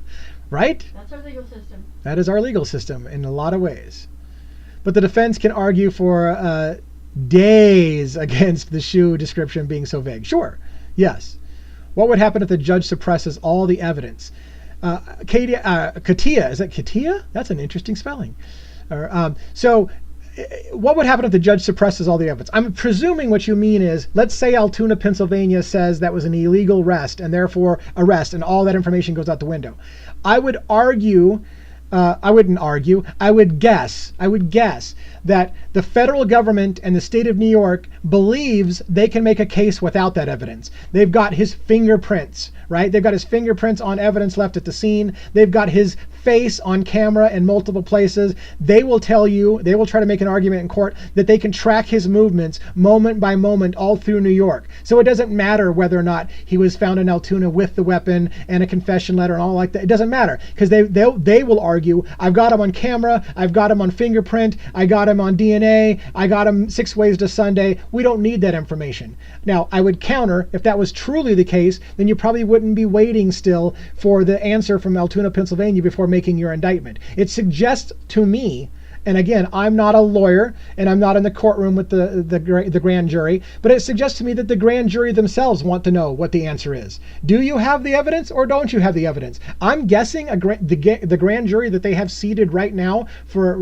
Right? That's our legal system. That is our legal system in a lot of ways. But the defense can argue for days against the shoe description being so vague. Sure, yes. What would happen if the judge suppresses all the evidence? Katia, is that Katia? That's an interesting spelling. What would happen if the judge suppresses all the evidence? I'm presuming what you mean is, let's say Altoona, Pennsylvania says that was an illegal arrest and therefore arrest, and all that information goes out the window. I would argue, I wouldn't argue, I would guess that the federal government and the state of New York believes they can make a case without that evidence. They've got his fingerprints, right? They've got his fingerprints on evidence left at the scene. They've got his face on camera in multiple places. They will tell you, they will try to make an argument in court that they can track his movements moment by moment all through New York. So it doesn't matter whether or not he was found in Altoona with the weapon and a confession letter and all like that. It doesn't matter, because they will argue, I've got him on camera, I've got him on fingerprint, I got him on DNA, I got him 6 ways to Sunday. We don't need that information. Now, I would counter, if that was truly the case, then you probably wouldn't be waiting still for the answer from Altoona, Pennsylvania before making your indictment. It suggests to me, And again, I'm not a lawyer, and I'm not in the courtroom with the grand jury, but it suggests to me that the grand jury themselves want to know what the answer is. Do you have the evidence or don't you have the evidence? I'm guessing the grand jury that they have seated right now for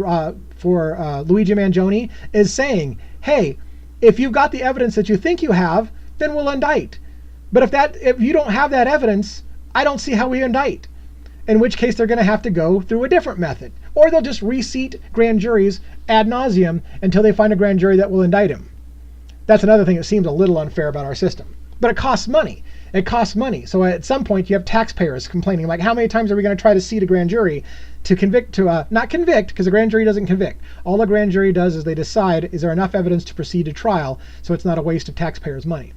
Luigi Mangione is saying, hey, if you've got the evidence that you think you have, then we'll indict. But if you don't have that evidence, I don't see how we indict. In which case they're going to have to go through a different method. Or they'll just reseat grand juries ad nauseum until they find a grand jury that will indict him. That's another thing that seems a little unfair about our system. But it costs money. It costs money. So at some point you have taxpayers complaining, like, how many times are we going to try to seat a grand jury to convict, not convict, because the grand jury doesn't convict. All the grand jury does is they decide, is there enough evidence to proceed to trial, so it's not a waste of taxpayers' money.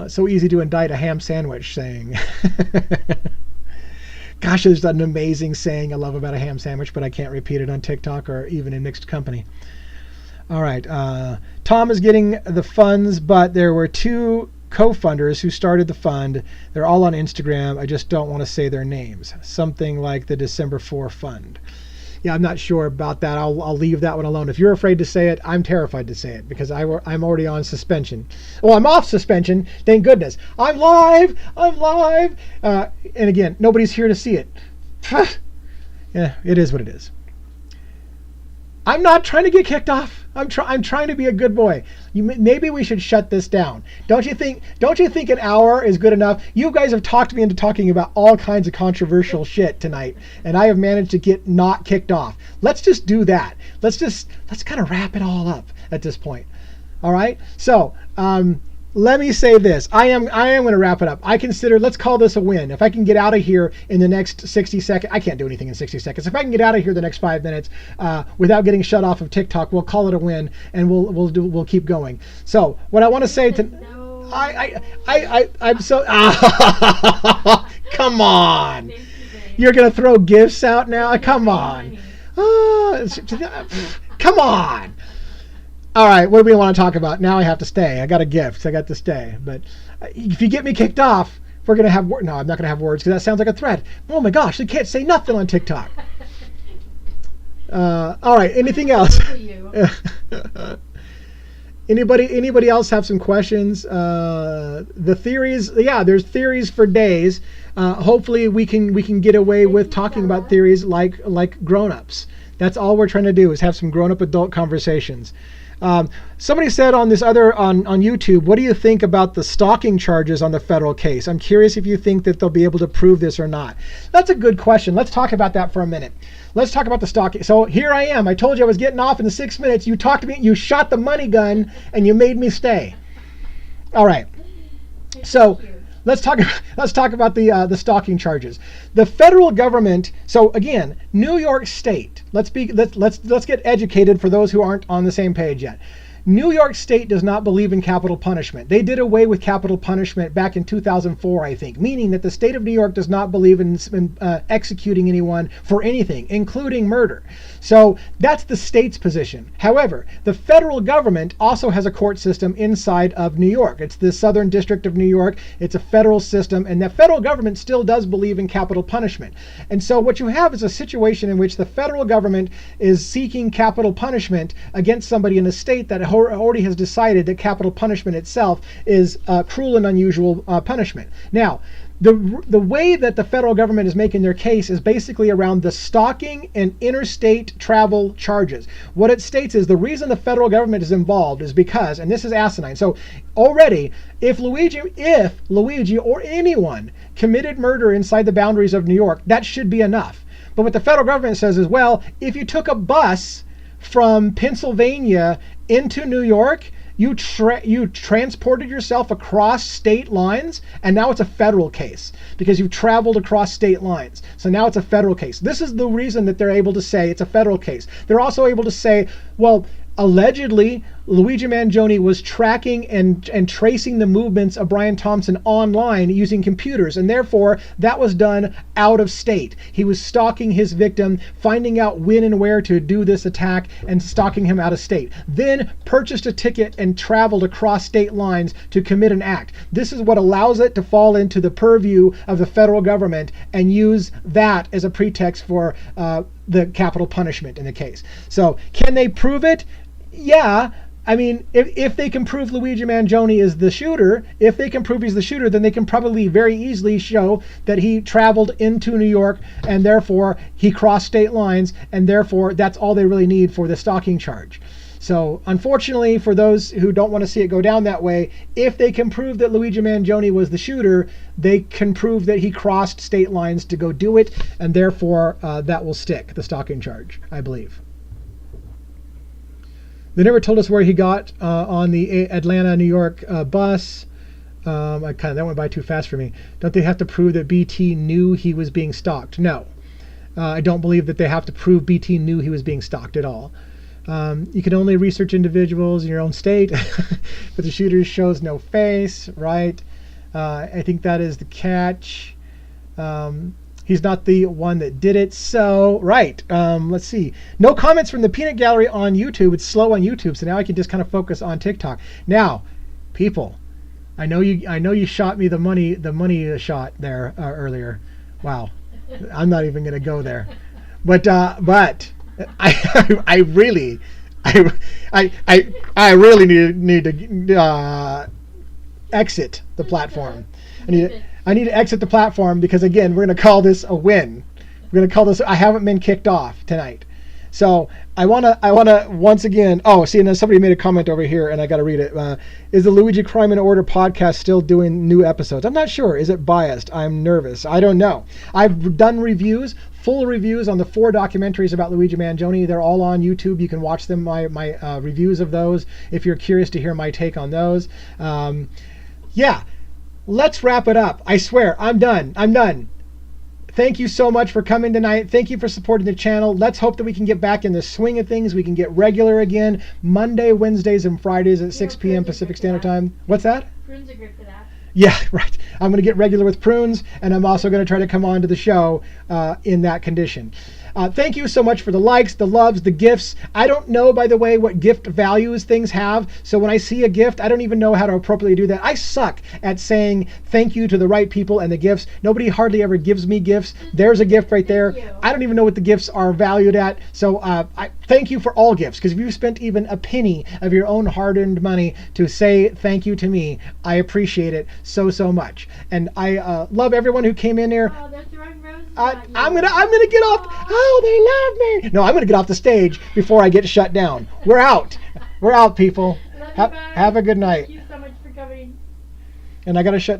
So easy to indict a ham sandwich saying. Gosh, there's an amazing saying I love about a ham sandwich, but I can't repeat it on TikTok or even in mixed company. All right. Tom is getting the funds, but there were 2 co-funders who started the fund. They're all on Instagram. I just don't want to say their names. Something like the December 4 Fund. Yeah, I'm not sure about that. I'll leave that one alone. If you're afraid to say it, I'm terrified to say it because I'm already on suspension. Well, I'm off suspension. Thank goodness. I'm live. And again, nobody's here to see it. Yeah, it is what it is. I'm not trying to get kicked off. I'm trying to be a good boy. Maybe we should shut this down. Don't you think an hour is good enough? You guys have talked me into talking about all kinds of controversial shit tonight, and I have managed to get not kicked off. Let's just do that. Let's kind of wrap it all up at this point. All right? So, let me say this. I am going to wrap it up. Let's call this a win. If I can get out of here in the next 60 seconds, I can't do anything in 60 seconds. If I can get out of here the next 5 minutes without getting shut off of TikTok, we'll call it a win, and we'll keep going. So what I want to say to I'm so come on. You're going to throw gifts out now? Come on. Come on. All right, what do we want to talk about? Now I have to stay. I got a gift. I got to stay. But if you get me kicked off, we're going to have... No, I'm not going to have words because that sounds like a threat. Oh my gosh, they can't say nothing on TikTok. All right, anything else? Anybody else have some questions? The theories, yeah, there's theories for days. Hopefully we can get away with talking about theories like grown-ups. That's all we're trying to do is have some grown-up adult conversations. Somebody said on YouTube, what do you think about the stalking charges on the federal case? I'm curious if you think that they'll be able to prove this or not. That's a good question. Let's talk about that for a minute. Let's talk about the stalking. So here I am. I told you I was getting off in the 6 minutes. You talked to me. You shot the money gun and you made me stay. All right. So let's talk about the stalking charges. The federal government. So again, New York State. Let's get educated for those who aren't on the same page yet. New York State does not believe in capital punishment. They did away with capital punishment back in 2004, I think, meaning that the state of New York does not believe in executing anyone for anything, including murder. So that's the state's position. However, the federal government also has a court system inside of New York. It's the Southern District of New York. It's a federal system, and the federal government still does believe in capital punishment. And so what you have is a situation in which the federal government is seeking capital punishment against somebody in a state that already has decided that capital punishment itself is cruel and unusual punishment. Now, the way that the federal government is making their case is basically around the stalking and interstate travel charges. What it states is the reason the federal government is involved is because, and this is asinine, so already if Luigi or anyone committed murder inside the boundaries of New York, that should be enough. But what the federal government says is, well, if you took a bus from Pennsylvania into New York, you transported yourself across state lines, and now it's a federal case because you've traveled across state lines. So now it's a federal case. This is the reason that they're able to say it's a federal case. They're also able to say, well, allegedly, Luigi Mangione was tracking and tracing the movements of Brian Thompson online using computers, and therefore that was done out of state. He was stalking his victim, finding out when and where to do this attack, and stalking him out of state. Then purchased a ticket and traveled across state lines to commit an act. This is what allows it to fall into the purview of the federal government and use that as a pretext for the capital punishment in the case. So can they prove it? Yeah. I mean, if they can prove Luigi Mangione is the shooter, if they can prove he's the shooter, then they can probably very easily show that he traveled into New York and therefore he crossed state lines, and therefore that's all they really need for the stalking charge. So unfortunately, for those who don't want to see it go down that way, if they can prove that Luigi Mangione was the shooter, they can prove that he crossed state lines to go do it, and therefore that will stick, the stalking charge, I believe. They never told us where he got on the Atlanta-New York bus. That went by too fast for me. Don't they have to prove that BT knew he was being stalked? No. I don't believe that they have to prove BT knew he was being stalked at all. You can only research individuals in your own state, but the shooter shows no face, right? I think that is the catch. He's not the one that did it. So, right. Let's see. No comments from the Peanut Gallery on YouTube. It's slow on YouTube, so now I can just kind of focus on TikTok. Now, people, I know you shot me the money shot there earlier. Wow. I'm not even going to go there. But I really need to exit the platform. I need to exit the platform because, again, we're going to call this a win. We're going to call this, I haven't been kicked off tonight. So I want to once again, and then somebody made a comment over here and I got to read it. Is the Luigi Crime and Order podcast still doing new episodes? I'm not sure. Is it biased? I'm nervous. I don't know. I've done reviews, full reviews on the 4 documentaries about Luigi Mangione. They're all on YouTube. You can watch them, my reviews of those, if you're curious to hear my take on those. Yeah. Let's wrap it up. I swear, I'm done. Thank you so much for coming tonight. Thank you for supporting the channel. Let's hope that we can get back in the swing of things. We can get regular again. Monday, Wednesdays, and Fridays at 6 p.m. Pacific Standard Time. What's that? Prunes are good for that. Yeah, right. I'm going to get regular with Prunes, and I'm also going to try to come on to the show in that condition. Thank you so much for the likes, the loves, the gifts. I don't know, by the way, what gift values things have. So when I see a gift, I don't even know how to appropriately do that. I suck at saying thank you to the right people and the gifts. Nobody hardly ever gives me gifts. There's a gift right there. I don't even know what the gifts are valued at. So I thank you for all gifts, because if you've spent even a penny of your own hard-earned money to say thank you to me, I appreciate it so much. And I love everyone who came in here. Oh, they're throwing roses I'm gonna get off. Oh, they love me. No, I'm gonna get off the stage before I get shut down. We're out, people. Love you, Have a good night. Thank you so much for coming. And I gotta shut